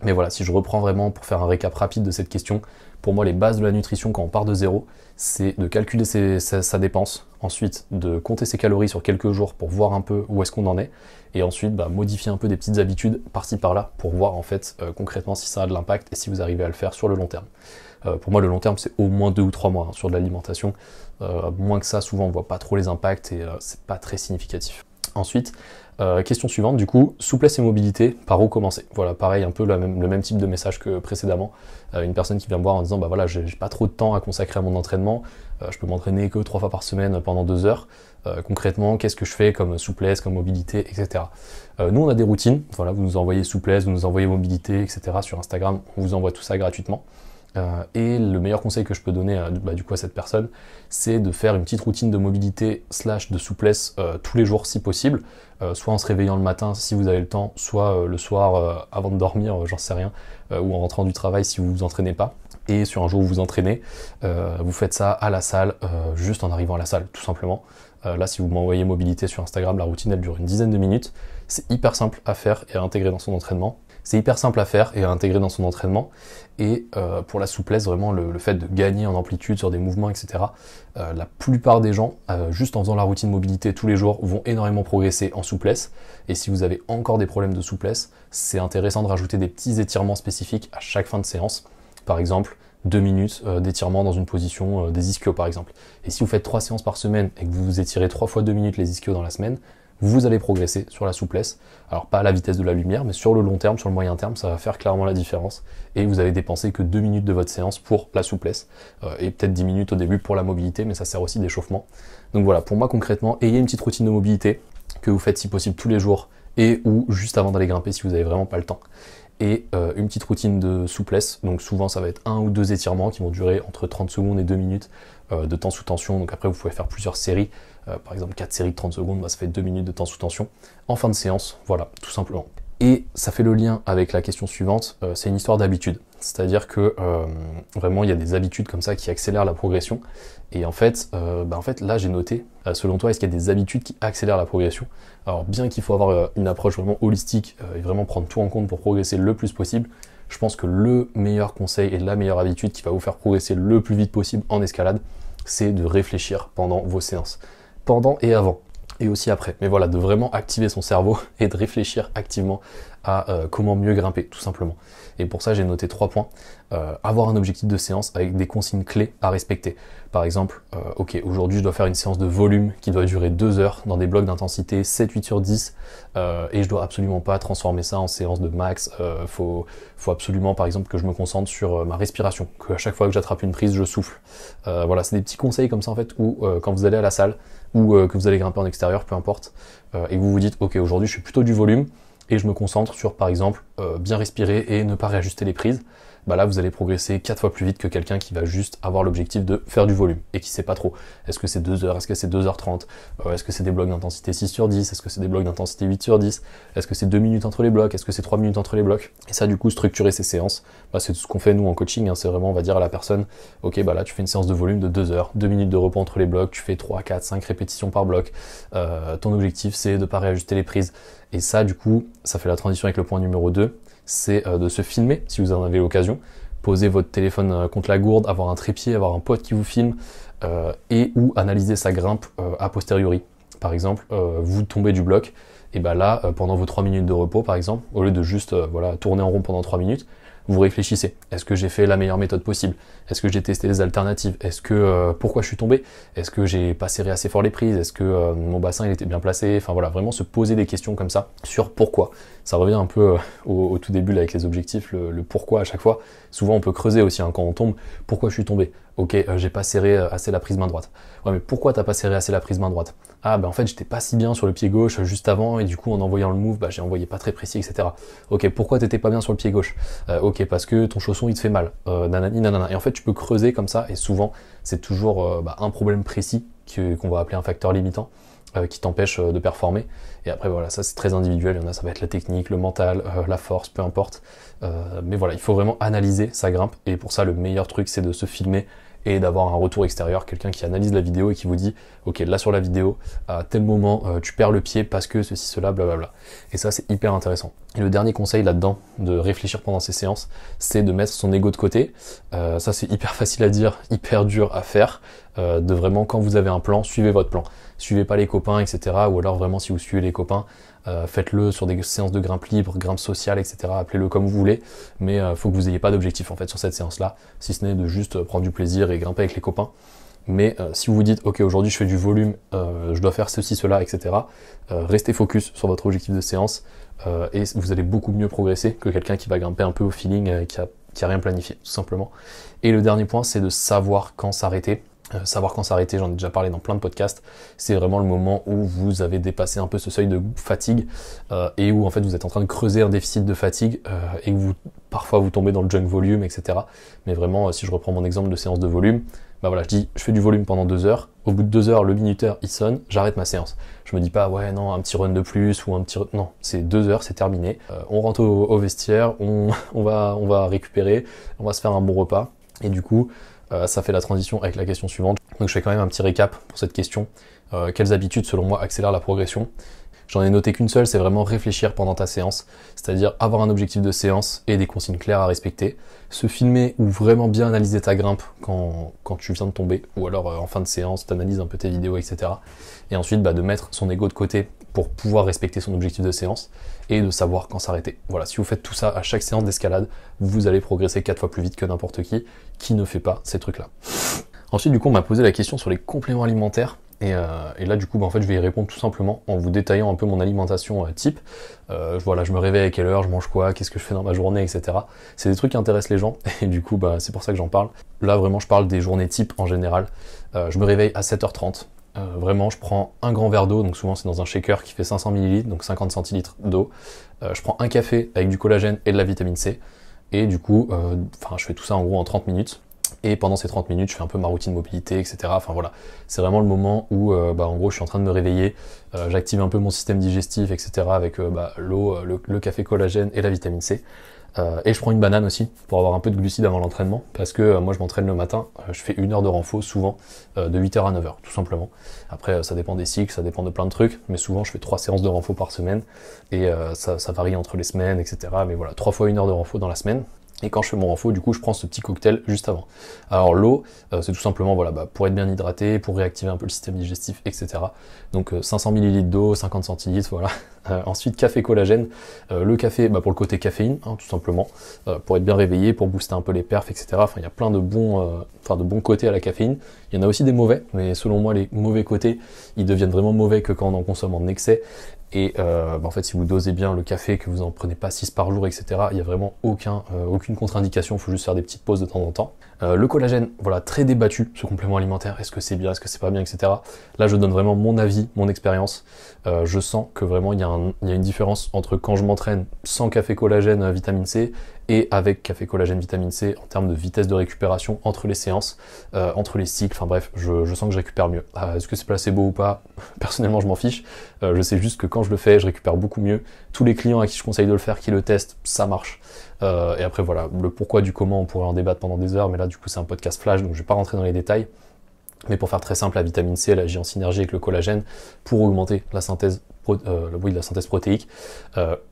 Mais voilà, si je reprends vraiment pour faire un récap rapide de cette question, pour moi les bases de la nutrition quand on part de zéro, c'est de calculer sa dépense, ensuite de compter ses calories sur quelques jours pour voir un peu où est-ce qu'on en est, et ensuite modifier un peu des petites habitudes par-ci par-là pour voir en fait concrètement si ça a de l'impact et si vous arrivez à le faire sur le long terme. Pour moi le long terme c'est au moins 2 ou 3 mois sur de l'alimentation, moins que ça souvent on voit pas trop les impacts et c'est pas très significatif. Ensuite, question suivante, du coup, souplesse et mobilité, par où commencer? Voilà, pareil, un peu le même type de message que précédemment. Une personne qui vient me voir en disant, voilà, j'ai pas trop de temps à consacrer à mon entraînement, je peux m'entraîner que 3 fois par semaine pendant 2 heures. Concrètement, qu'est-ce que je fais comme souplesse, comme mobilité, etc. Nous, on a des routines, voilà, vous nous envoyez souplesse, vous nous envoyez mobilité, etc. Sur Instagram, on vous envoie tout ça gratuitement. Et le meilleur conseil que je peux donner du coup à cette personne, c'est de faire une petite routine de mobilité / de souplesse tous les jours si possible, soit en se réveillant le matin si vous avez le temps, soit le soir avant de dormir, j'en sais rien, ou en rentrant du travail si vous vous entraînez pas. Et sur un jour où vous entraînez, vous faites ça à la salle, juste en arrivant à la salle, tout simplement. Là, si vous m'envoyez mobilité sur Instagram, la routine elle dure une dizaine de minutes. C'est hyper simple à faire et à intégrer dans son entraînement. C'est hyper simple à faire et à intégrer dans son entraînement. Et pour la souplesse, vraiment le fait de gagner en amplitude sur des mouvements, etc. La plupart des gens, juste en faisant la routine mobilité tous les jours, vont énormément progresser en souplesse. Et si vous avez encore des problèmes de souplesse, c'est intéressant de rajouter des petits étirements spécifiques à chaque fin de séance. Par exemple, 2 minutes d'étirement dans une position des ischios par exemple. Et si vous faites 3 séances par semaine et que vous vous étirez 3 fois 2 minutes les ischios dans la semaine, vous allez progresser sur la souplesse. Alors pas à la vitesse de la lumière, mais sur le long terme, sur le moyen terme, ça va faire clairement la différence. Et vous allez dépenser que 2 minutes de votre séance pour la souplesse. Et peut-être 10 minutes au début pour la mobilité, mais ça sert aussi d'échauffement. Donc voilà, pour moi concrètement, ayez une petite routine de mobilité que vous faites si possible tous les jours et ou juste avant d'aller grimper si vous n'avez vraiment pas le temps. Et une petite routine de souplesse, donc souvent ça va être 1 ou 2 étirements qui vont durer entre 30 secondes et 2 minutes de temps sous tension, donc après vous pouvez faire plusieurs séries, par exemple 4 séries de 30 secondes, ça fait 2 minutes de temps sous tension, en fin de séance, voilà, tout simplement. Et ça fait le lien avec la question suivante, c'est une histoire d'habitude, c'est-à-dire que vraiment il y a des habitudes comme ça qui accélèrent la progression, et en fait là j'ai noté, selon toi, est-ce qu'il y a des habitudes qui accélèrent la progression? Alors bien qu'il faut avoir une approche vraiment holistique et vraiment prendre tout en compte pour progresser le plus possible, je pense que le meilleur conseil et la meilleure habitude qui va vous faire progresser le plus vite possible en escalade, c'est de réfléchir pendant vos séances, pendant et avant. Et aussi après, mais voilà, de vraiment activer son cerveau et de réfléchir activement à comment mieux grimper, tout simplement. Et pour ça, j'ai noté 3 points. Avoir un objectif de séance avec des consignes clés à respecter. Par exemple, ok, aujourd'hui je dois faire une séance de volume qui doit durer 2 heures dans des blocs d'intensité 7-8 sur 10 et je dois absolument pas transformer ça en séance de max. Faut absolument, par exemple, que je me concentre sur ma respiration, que à chaque fois que j'attrape une prise, je souffle. Voilà, c'est des petits conseils comme ça en fait où quand vous allez à la salle, ou que vous allez grimper en extérieur, peu importe, et que vous vous dites ok, aujourd'hui je fais plutôt du volume et je me concentre sur par exemple bien respirer et ne pas réajuster les prises, bah là vous allez progresser 4 fois plus vite que quelqu'un qui va juste avoir l'objectif de faire du volume et qui sait pas trop. Est-ce que c'est 2 heures, est-ce que c'est 2h30, est-ce que c'est des blocs d'intensité 6 sur 10, est-ce que c'est des blocs d'intensité 8 sur 10, est-ce que c'est 2 minutes entre les blocs, est-ce que c'est 3 minutes entre les blocs. Et ça du coup structurer ces séances, bah, c'est tout ce qu'on fait nous en coaching, hein, c'est vraiment on va dire à la personne, ok bah là tu fais une séance de volume de 2 heures, 2 minutes de repos entre les blocs, tu fais 3, 4, 5 répétitions par bloc, ton objectif c'est de pas réajuster les prises. Et ça du coup, ça fait la transition avec le point numéro 2, c'est de se filmer si vous en avez l'occasion. Poser votre téléphone contre la gourde, avoir un trépied, avoir un pote qui vous filme et ou analyser sa grimpe a posteriori. Par exemple, vous tombez du bloc et bah là, pendant vos 3 minutes de repos par exemple, au lieu de juste voilà, tourner en rond pendant 3 minutes, vous réfléchissez. Est-ce que j'ai fait la meilleure méthode possible? Est-ce que j'ai testé les alternatives? Est-ce que pourquoi je suis tombé? Est-ce que j'ai pas serré assez fort les prises? Est-ce que mon bassin il était bien placé? Enfin voilà, vraiment se poser des questions comme ça sur pourquoi. Ça revient un peu au tout début là, avec les objectifs, le pourquoi à chaque fois. Souvent on peut creuser aussi hein, quand on tombe. Pourquoi je suis tombé? Ok, j'ai pas serré assez la prise main droite. Ouais, mais pourquoi t'as pas serré assez la prise main droite? Ah, bah en fait, j'étais pas si bien sur le pied gauche juste avant, et du coup, en envoyant le move, bah j'ai envoyé pas très précis, etc. Ok, pourquoi t'étais pas bien sur le pied gauche? Ok, parce que ton chausson il te fait mal. Nanani, nanana. Et en fait, tu peux creuser comme ça, et souvent, c'est toujours un problème précis qu'on va appeler un facteur limitant qui t'empêche de performer. Et après, voilà, ça c'est très individuel. Il y en a, ça va être la technique, le mental, la force, peu importe. Mais voilà, il faut vraiment analyser sa grimpe, et pour ça, le meilleur truc, c'est de se filmer et d'avoir un retour extérieur, quelqu'un qui analyse la vidéo et qui vous dit ok là sur la vidéo à tel moment tu perds le pied parce que ceci cela blablabla. Et ça c'est hyper intéressant. Et le dernier conseil là-dedans de réfléchir pendant ces séances, c'est de mettre son ego de côté. Ça c'est hyper facile à dire, hyper dur à faire. De vraiment quand vous avez un plan, suivez votre plan. Suivez pas les copains, etc. Ou alors vraiment si vous suivez les copains, faites-le sur des séances de grimpe libre, grimpe sociale, etc. Appelez-le comme vous voulez, mais faut que vous ayez pas d'objectif en fait sur cette séance-là, si ce n'est de juste prendre du plaisir et grimper avec les copains. Mais si vous vous dites ok aujourd'hui je fais du volume, je dois faire ceci, cela, etc. Restez focus sur votre objectif de séance et vous allez beaucoup mieux progresser que quelqu'un qui va grimper un peu au feeling, qui a rien planifié tout simplement. Et le dernier point c'est de savoir quand s'arrêter. Savoir quand s'arrêter, j'en ai déjà parlé dans plein de podcasts, c'est vraiment le moment où vous avez dépassé un peu ce seuil de fatigue et où en fait vous êtes en train de creuser un déficit de fatigue et que parfois vous tombez dans le junk volume, etc. Mais vraiment, si je reprends mon exemple de séance de volume, bah voilà, je dis je fais du volume pendant 2 heures, au bout de 2 heures le minuteur il sonne, j'arrête ma séance. Je me dis pas ouais non un petit run de plus ou un petit non, c'est 2 heures, c'est terminé. On rentre au vestiaire, on va récupérer, on va se faire un bon repas et du coup ça fait la transition avec la question suivante. Donc je fais quand même un petit récap pour cette question. Quelles habitudes selon moi accélèrent la progression? J'en ai noté qu'une seule, c'est vraiment réfléchir pendant ta séance, c'est-à-dire avoir un objectif de séance et des consignes claires à respecter, se filmer ou vraiment bien analyser ta grimpe quand tu viens de tomber, ou alors en fin de séance, tu analyses un peu tes vidéos, etc. Et ensuite de mettre son ego de côté pour pouvoir respecter son objectif de séance et de savoir quand s'arrêter. Voilà, si vous faites tout ça à chaque séance d'escalade, vous allez progresser 4 fois plus vite que n'importe qui ne fait pas ces trucs-là. Ensuite, du coup, on m'a posé la question sur les compléments alimentaires. Et là, du coup, en fait, je vais y répondre tout simplement en vous détaillant un peu mon alimentation type. Voilà, je me réveille à quelle heure, je mange quoi, qu'est-ce que je fais dans ma journée, etc. C'est des trucs qui intéressent les gens, et du coup, c'est pour ça que j'en parle. Là, vraiment, je parle des journées type en général. Je me réveille à 7h30. Vraiment, je prends un grand verre d'eau, donc souvent c'est dans un shaker qui fait 500 ml, donc 50 centilitres d'eau. Je prends un café avec du collagène et de la vitamine C. Et du coup, je fais tout ça en gros en 30 minutes. Et pendant ces 30 minutes, je fais un peu ma routine mobilité, etc. Enfin voilà, c'est vraiment le moment où, en gros, je suis en train de me réveiller, j'active un peu mon système digestif, etc. avec l'eau, le café collagène et la vitamine C. Et je prends une banane aussi pour avoir un peu de glucides avant l'entraînement, parce que moi je m'entraîne le matin, je fais 1 heure de renfo souvent, de 8h à 9h, tout simplement. Après, ça dépend des cycles, ça dépend de plein de trucs, mais souvent je fais 3 séances de renfo par semaine, et ça varie entre les semaines, etc. Mais voilà, 3 fois 1 heure de renfo dans la semaine. Et quand je fais mon renfo, du coup, je prends ce petit cocktail juste avant. Alors l'eau, c'est tout simplement pour être bien hydraté, pour réactiver un peu le système digestif, etc. Donc 500 ml d'eau, 50 centilitres, voilà. Ensuite, café collagène. Le café, pour le côté caféine, hein, tout simplement, pour être bien réveillé, pour booster un peu les perfs, etc. Enfin, il y a plein de bons côtés à la caféine. Il y en a aussi des mauvais, mais selon moi, les mauvais côtés, ils deviennent vraiment mauvais que quand on en consomme en excès. Et en fait, si vous dosez bien le café, que vous en prenez pas 6 par jour, etc., il n'y a vraiment aucune contre-indication, il faut juste faire des petites pauses de temps en temps. Le collagène, voilà, très débattu, ce complément alimentaire, est-ce que c'est bien, est-ce que c'est pas bien, etc. Là, je donne vraiment mon avis, mon expérience. Je sens que vraiment, il y a une différence entre quand je m'entraîne sans café collagène vitamine C et avec café collagène vitamine C en termes de vitesse de récupération entre les séances, entre les cycles, enfin bref, je sens que je récupère mieux. Est-ce que c'est placebo ou pas? Personnellement, je m'en fiche. Je sais juste que quand je le fais, je récupère beaucoup mieux. Tous les clients à qui je conseille de le faire, qui le testent, ça marche. Et après voilà, le pourquoi du comment, on pourrait en débattre pendant des heures, mais là du coup c'est un podcast flash, donc je vais pas rentrer dans les détails. Mais pour faire très simple, la vitamine C, elle agit en synergie avec le collagène pour augmenter la synthèse protéique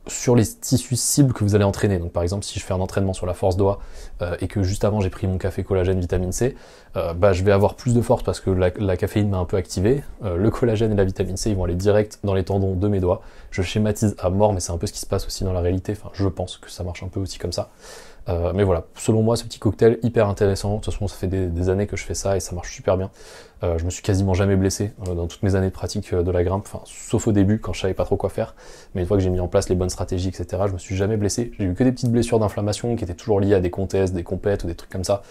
sur les tissus cibles que vous allez entraîner. Donc par exemple, si je fais un entraînement sur la force d'OA et que juste avant j'ai pris mon café collagène vitamine C, je vais avoir plus de force parce que la caféine m'a un peu activé. Le collagène et la vitamine C, ils vont aller direct dans les tendons de mes doigts. Je schématise à mort, mais c'est un peu ce qui se passe aussi dans la réalité. Enfin, je pense que ça marche un peu aussi comme ça. Mais voilà, selon moi, ce petit cocktail hyper intéressant. De toute façon, ça fait des années que je fais ça et ça marche super bien. Je me suis quasiment jamais blessé dans toutes mes années de pratique de la grimpe, sauf au début quand je savais pas trop quoi faire. Mais une fois que j'ai mis en place les bonnes stratégies, etc., je me suis jamais blessé. J'ai eu que des petites blessures d'inflammation qui étaient toujours liées à des contests, des compètes ou des trucs comme ça.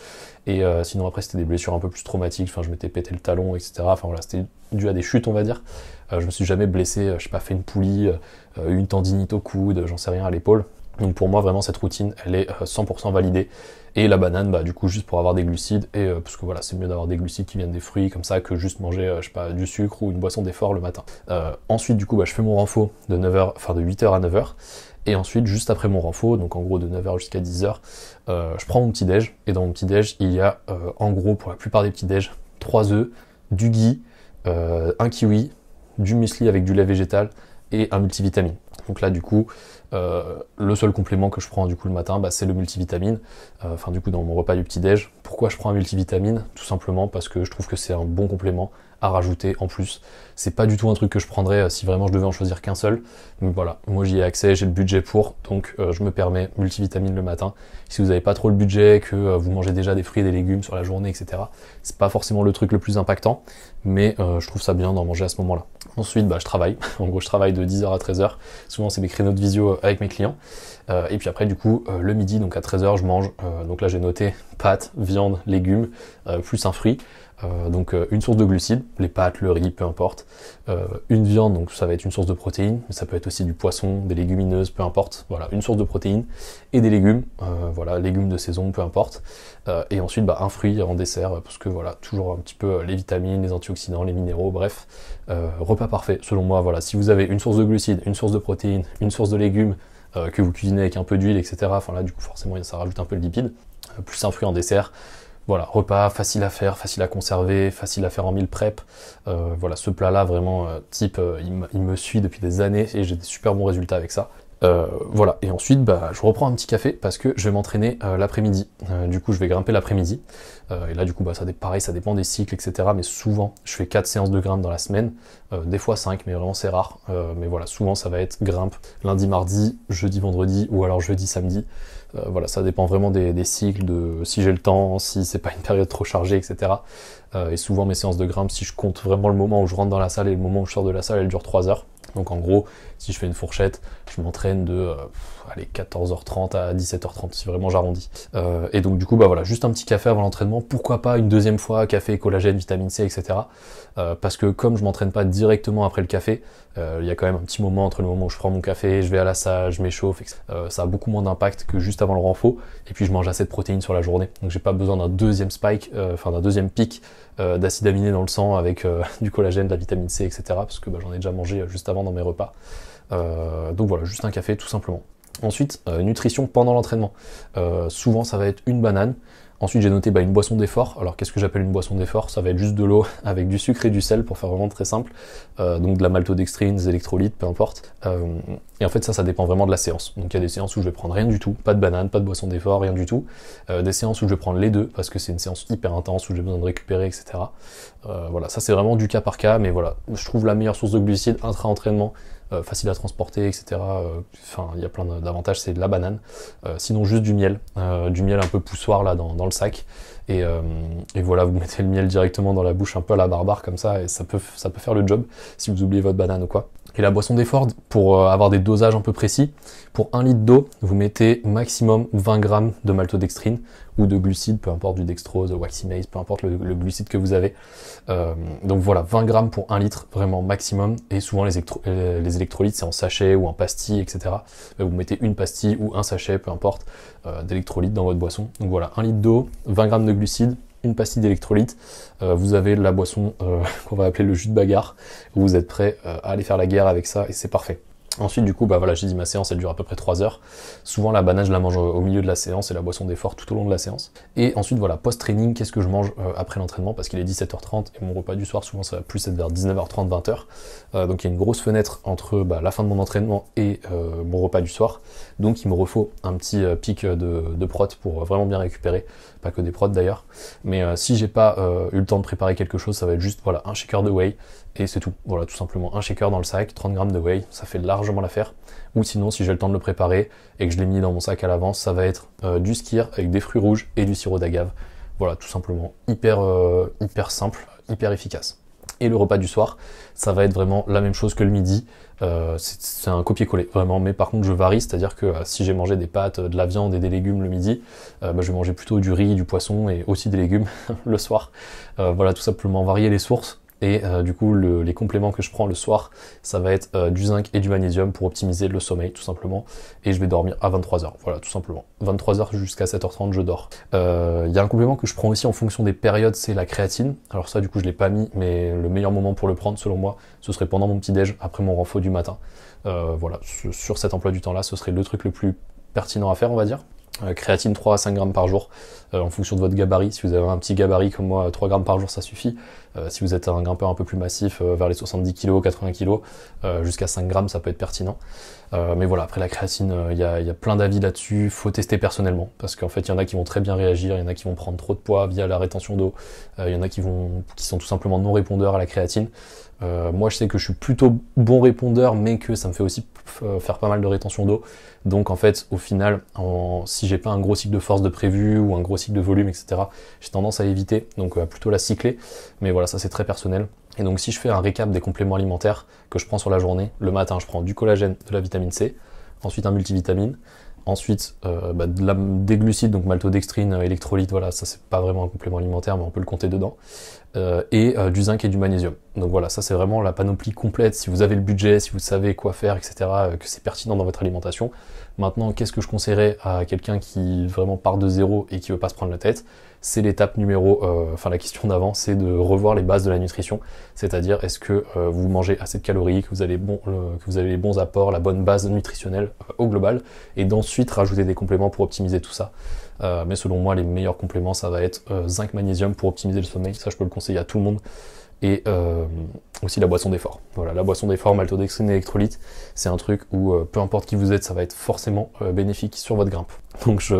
Et sinon après, c'était des blessures un peu plus traumatiques. Enfin, je m'étais pété le talon, etc. Enfin voilà, c'était dû à des chutes, on va dire. Je me suis jamais blessé, je sais pas, fait une poulie, une tendinite au coude, j'en sais rien, à l'épaule. Donc pour moi, vraiment, cette routine, elle est 100% validée. Et la banane, du coup, juste pour avoir des glucides, et parce que voilà, c'est mieux d'avoir des glucides qui viennent des fruits, comme ça, que juste manger, je sais pas, du sucre ou une boisson d'effort le matin. Ensuite, du coup, je fais mon renfo de 8h à 9h. Et ensuite, juste après mon renfo, donc en gros de 9h jusqu'à 10h, je prends mon petit-déj. Et dans mon petit-déj, il y a, en gros, pour la plupart des petits-déj, 3 œufs, du ghee, un kiwi, du muesli avec du lait végétal et un multivitamine. Donc là, du coup, le seul complément que je prends du coup le matin, c'est le multivitamine. Du coup, dans mon repas du petit-déj. Pourquoi je prends un multivitamine? Tout simplement parce que je trouve que c'est un bon complément à rajouter en plus. C'est pas du tout un truc que je prendrais si vraiment je devais en choisir qu'un seul. Mais voilà, moi j'y ai accès, j'ai le budget pour, donc je me permets multivitamine le matin. Si vous n'avez pas trop le budget, que vous mangez déjà des fruits et des légumes sur la journée, etc., c'est pas forcément le truc le plus impactant, mais je trouve ça bien d'en manger à ce moment-là. Ensuite, je travaille. En gros, je travaille de 10h à 13h. Souvent, c'est des créneaux de visio avec mes clients. Et puis après, du coup, le midi, donc à 13h, je mange. Donc là, j'ai noté pâtes, viande, légumes, plus un fruit. Donc une source de glucides, les pâtes, le riz, peu importe. Une viande, donc ça va être une source de protéines, mais ça peut être aussi du poisson, des légumineuses, peu importe. Voilà, une source de protéines et des légumes. Voilà, légumes de saison, peu importe. Et ensuite, un fruit en dessert, parce que voilà, toujours un petit peu les vitamines, les antioxydants, les minéraux, bref. Repas parfait, selon moi. Voilà, si vous avez une source de glucides, une source de protéines, une source de légumes, que vous cuisinez avec un peu d'huile, etc. Enfin là, du coup, forcément, ça rajoute un peu de lipides. Plus un fruit en dessert. Voilà, repas facile à faire, facile à conserver, facile à faire en meal prep. Voilà, ce plat-là, vraiment, il me suit depuis des années et j'ai des super bons résultats avec ça. Voilà, et ensuite je reprends un petit café parce que je vais m'entraîner l'après-midi. Du coup, je vais grimper l'après-midi. Et là, du coup, pareil, ça dépend des cycles, etc. Mais souvent, je fais 4 séances de grimpe dans la semaine. Des fois 5, mais vraiment c'est rare. Mais voilà, souvent ça va être grimpe lundi, mardi, jeudi, vendredi ou alors jeudi, samedi. Voilà, ça dépend vraiment des cycles, de si j'ai le temps, si c'est pas une période trop chargée, etc. Et souvent mes séances de grimpe, si je compte vraiment le moment où je rentre dans la salle et le moment où je sors de la salle, elles durent 3 heures. Donc en gros, si je fais une fourchette, je m'entraîne de 14h30 à 17h30, si vraiment j'arrondis. Et donc du coup, voilà, juste un petit café avant l'entraînement, pourquoi pas une deuxième fois, café, collagène, vitamine C, etc. Parce que comme je m'entraîne pas directement après le café, il y a quand même un petit moment entre le moment où je prends mon café, je vais à la salle, je m'échauffe, ça a beaucoup moins d'impact que juste avant le renfo, et puis je mange assez de protéines sur la journée, donc j'ai pas besoin d'un deuxième spike, d'un deuxième pic d'acides aminés dans le sang avec du collagène, de la vitamine C, etc. parce que j'en ai déjà mangé juste avant dans mes repas. Donc voilà, juste un café tout simplement. Ensuite, nutrition pendant l'entraînement. Souvent ça va être une banane. Ensuite j'ai noté une boisson d'effort. Alors qu'est-ce que j'appelle une boisson d'effort? Ça va être juste de l'eau avec du sucre et du sel pour faire vraiment très simple. Donc de la maltodextrine, des électrolytes, peu importe. Et en fait ça dépend vraiment de la séance. Donc il y a des séances où je vais prendre rien du tout, pas de banane, pas de boisson d'effort, rien du tout. Des séances où je vais prendre les deux parce que c'est une séance hyper intense où j'ai besoin de récupérer, etc. Voilà, ça c'est vraiment du cas par cas, mais voilà, je trouve la meilleure source de glucides intra-entraînement, facile à transporter, etc. Enfin, il y a plein d'avantages, c'est de la banane. Sinon, juste du miel un peu poussoir là dans le sac. Et voilà, vous mettez le miel directement dans la bouche, un peu à la barbare comme ça, et ça peut faire le job si vous oubliez votre banane ou quoi. Et la boisson d'effort, pour avoir des dosages un peu précis, pour 1 litre d'eau, vous mettez maximum 20 grammes de maltodextrine ou de glucides, peu importe, du dextrose, Waximase, peu importe le glucide que vous avez. Donc voilà, 20 grammes pour 1 litre, vraiment maximum. Et souvent les électrolytes, c'est en sachet ou en pastille, etc. Vous mettez une pastille ou un sachet, peu importe, d'électrolytes dans votre boisson. Donc voilà, 1 litre d'eau, 20 grammes de glucides, une pastille d'électrolyte, vous avez la boisson qu'on va appeler le jus de bagarre, où vous êtes prêt à aller faire la guerre avec ça, et c'est parfait. Ensuite, du coup, bah voilà, j'ai dit ma séance, elle dure à peu près 3 heures. Souvent, la banane, je la mange au milieu de la séance et la boisson d'effort tout au long de la séance. Et ensuite, voilà, post-training, qu'est-ce que je mange après l'entraînement? Parce qu'il est 17h30 et mon repas du soir, souvent, ça va plus être vers 19h30, 20h. Donc, il y a une grosse fenêtre entre la fin de mon entraînement et mon repas du soir. Donc, il me refaut un petit pic de prot pour vraiment bien récupérer. Pas que des prods d'ailleurs. Mais si j'ai pas eu le temps de préparer quelque chose, ça va être juste voilà, un shaker de whey. Et c'est tout. Voilà, tout simplement un shaker dans le sac, 30 grammes de whey, ça fait largement l'affaire. Ou sinon, si j'ai le temps de le préparer et que je l'ai mis dans mon sac à l'avance, ça va être du skyr avec des fruits rouges et du sirop d'agave. Voilà, tout simplement hyper simple, hyper efficace. Et le repas du soir, ça va être vraiment la même chose que le midi. C'est un copier-coller, vraiment. Mais par contre, je varie, c'est-à-dire que si j'ai mangé des pâtes, de la viande et des légumes le midi, je vais manger plutôt du riz, du poisson et aussi des légumes le soir. Voilà, tout simplement varier les sources. Et du coup, les compléments que je prends le soir, ça va être du zinc et du magnésium pour optimiser le sommeil, tout simplement. Et je vais dormir à 23h, voilà, tout simplement. 23h jusqu'à 7h30, je dors. Il y a un complément que je prends aussi en fonction des périodes, c'est la créatine. Alors ça, du coup, je l'ai pas mis, mais le meilleur moment pour le prendre, selon moi, ce serait pendant mon petit-déj, après mon renfort du matin. Voilà, sur cet emploi du temps-là, ce serait le truc le plus pertinent à faire, on va dire. Créatine 3 à 5 grammes par jour en fonction de votre gabarit. Si vous avez un petit gabarit comme moi, 3 grammes par jour ça suffit. Si vous êtes un grimpeur un peu plus massif, vers les 70 kg, 80 kg, jusqu'à 5 grammes ça peut être pertinent. Mais voilà, après la créatine, il y a plein d'avis là-dessus, faut tester personnellement, parce qu'en fait il y en a qui vont très bien réagir, il y en a qui vont prendre trop de poids via la rétention d'eau, il y en a qui sont tout simplement non répondeurs à la créatine. Moi je sais que je suis plutôt bon répondeur, mais que ça me fait aussi faire pas mal de rétention d'eau. Donc en fait au final, si j'ai pas un gros cycle de force de prévu ou un gros cycle de volume, etc., j'ai tendance à éviter, donc plutôt la cycler. Mais voilà, ça c'est très personnel. Et donc si je fais un récap des compléments alimentaires que je prends sur la journée, le matin je prends du collagène, de la vitamine C, ensuite un multivitamine, ensuite des glucides, donc maltodextrine, électrolyte, voilà, ça c'est pas vraiment un complément alimentaire mais on peut le compter dedans, et du zinc et du magnésium. Donc voilà, ça c'est vraiment la panoplie complète, si vous avez le budget, si vous savez quoi faire, etc., que c'est pertinent dans votre alimentation. Maintenant, qu'est-ce que je conseillerais à quelqu'un qui vraiment part de zéro et qui veut pas se prendre la tête? C'est l'étape la question d'avant, c'est de revoir les bases de la nutrition, c'est-à-dire est-ce que vous mangez assez de calories, que vous avez les bons apports, la bonne base nutritionnelle au global, et d'ensuite rajouter des compléments pour optimiser tout ça. Mais selon moi, les meilleurs compléments, ça va être zinc, magnésium pour optimiser le sommeil, ça je peux le conseiller à tout le monde. Et aussi la boisson d'effort. Voilà, la boisson d'effort, maltodextrine et électrolyte, c'est un truc où peu importe qui vous êtes, ça va être forcément bénéfique sur votre grimpe. Donc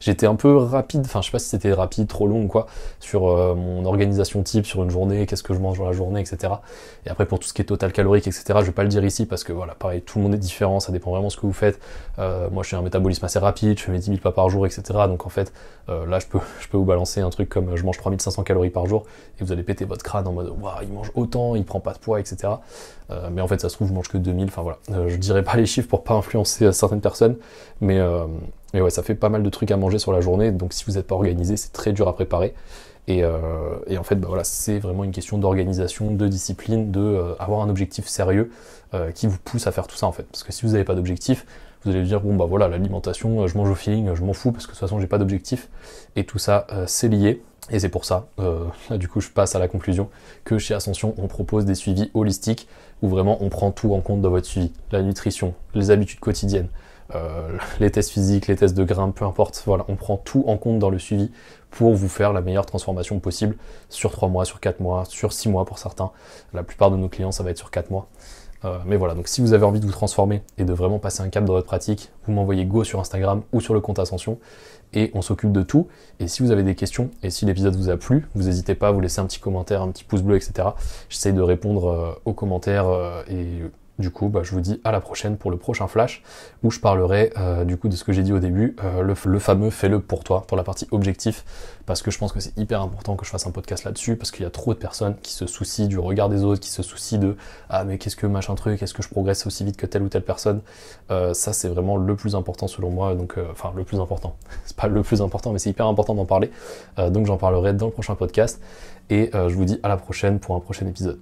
j'étais un peu rapide, enfin je sais pas si c'était rapide, trop long ou quoi, sur mon organisation type sur une journée, qu'est-ce que je mange dans la journée, etc. Et après pour tout ce qui est total calorique, etc., je vais pas le dire ici parce que voilà, pareil, tout le monde est différent, ça dépend vraiment de ce que vous faites. Moi je suis un métabolisme assez rapide, je fais mes 10 000 pas par jour, etc. Donc en fait, là je peux vous balancer un truc comme je mange 3500 calories par jour et vous allez péter votre crâne en mode waouh, il mange autant, il prend pas de poids, etc. Mais en fait ça se trouve je mange que 2000, enfin voilà. Je dirais pas les chiffres pour pas influencer certaines personnes, mais ouais, ça fait pas mal de trucs à manger sur la journée, donc si vous n'êtes pas organisé, c'est très dur à préparer. Et en fait, voilà, c'est vraiment une question d'organisation, de discipline, avoir un objectif sérieux qui vous pousse à faire tout ça en fait. Parce que si vous n'avez pas d'objectif, vous allez dire bon bah voilà, l'alimentation, je mange au feeling, je m'en fous parce que de toute façon j'ai pas d'objectif. Et tout ça, c'est lié. Et c'est pour ça, là du coup je passe à la conclusion, que chez Ascension on propose des suivis holistiques où vraiment on prend tout en compte dans votre suivi. La nutrition, les habitudes quotidiennes, les tests physiques, les tests de grimpe, peu importe, voilà, on prend tout en compte dans le suivi pour vous faire la meilleure transformation possible sur 3 mois, sur 4 mois, sur 6 mois pour certains. La plupart de nos clients ça va être sur 4 mois. Mais voilà, donc si vous avez envie de vous transformer et de vraiment passer un cap dans votre pratique, vous m'envoyez go sur Instagram ou sur le compte Ascension et on s'occupe de tout. Et si vous avez des questions et si l'épisode vous a plu, vous n'hésitez pas à vous laisser un petit commentaire, un petit pouce bleu, etc. J'essaye de répondre aux commentaires et Du coup, je vous dis à la prochaine pour le prochain flash où je parlerai du coup de ce que j'ai dit au début, le fameux fais-le pour toi, pour la partie objectif, parce que je pense que c'est hyper important que je fasse un podcast là-dessus, parce qu'il y a trop de personnes qui se soucient du regard des autres, qui se soucient de ah mais qu'est-ce que machin truc, est-ce que je progresse aussi vite que telle ou telle personne. Ça c'est vraiment le plus important selon moi, donc enfin le plus important, c'est pas le plus important mais c'est hyper important d'en parler, donc j'en parlerai dans le prochain podcast et je vous dis à la prochaine pour un prochain épisode.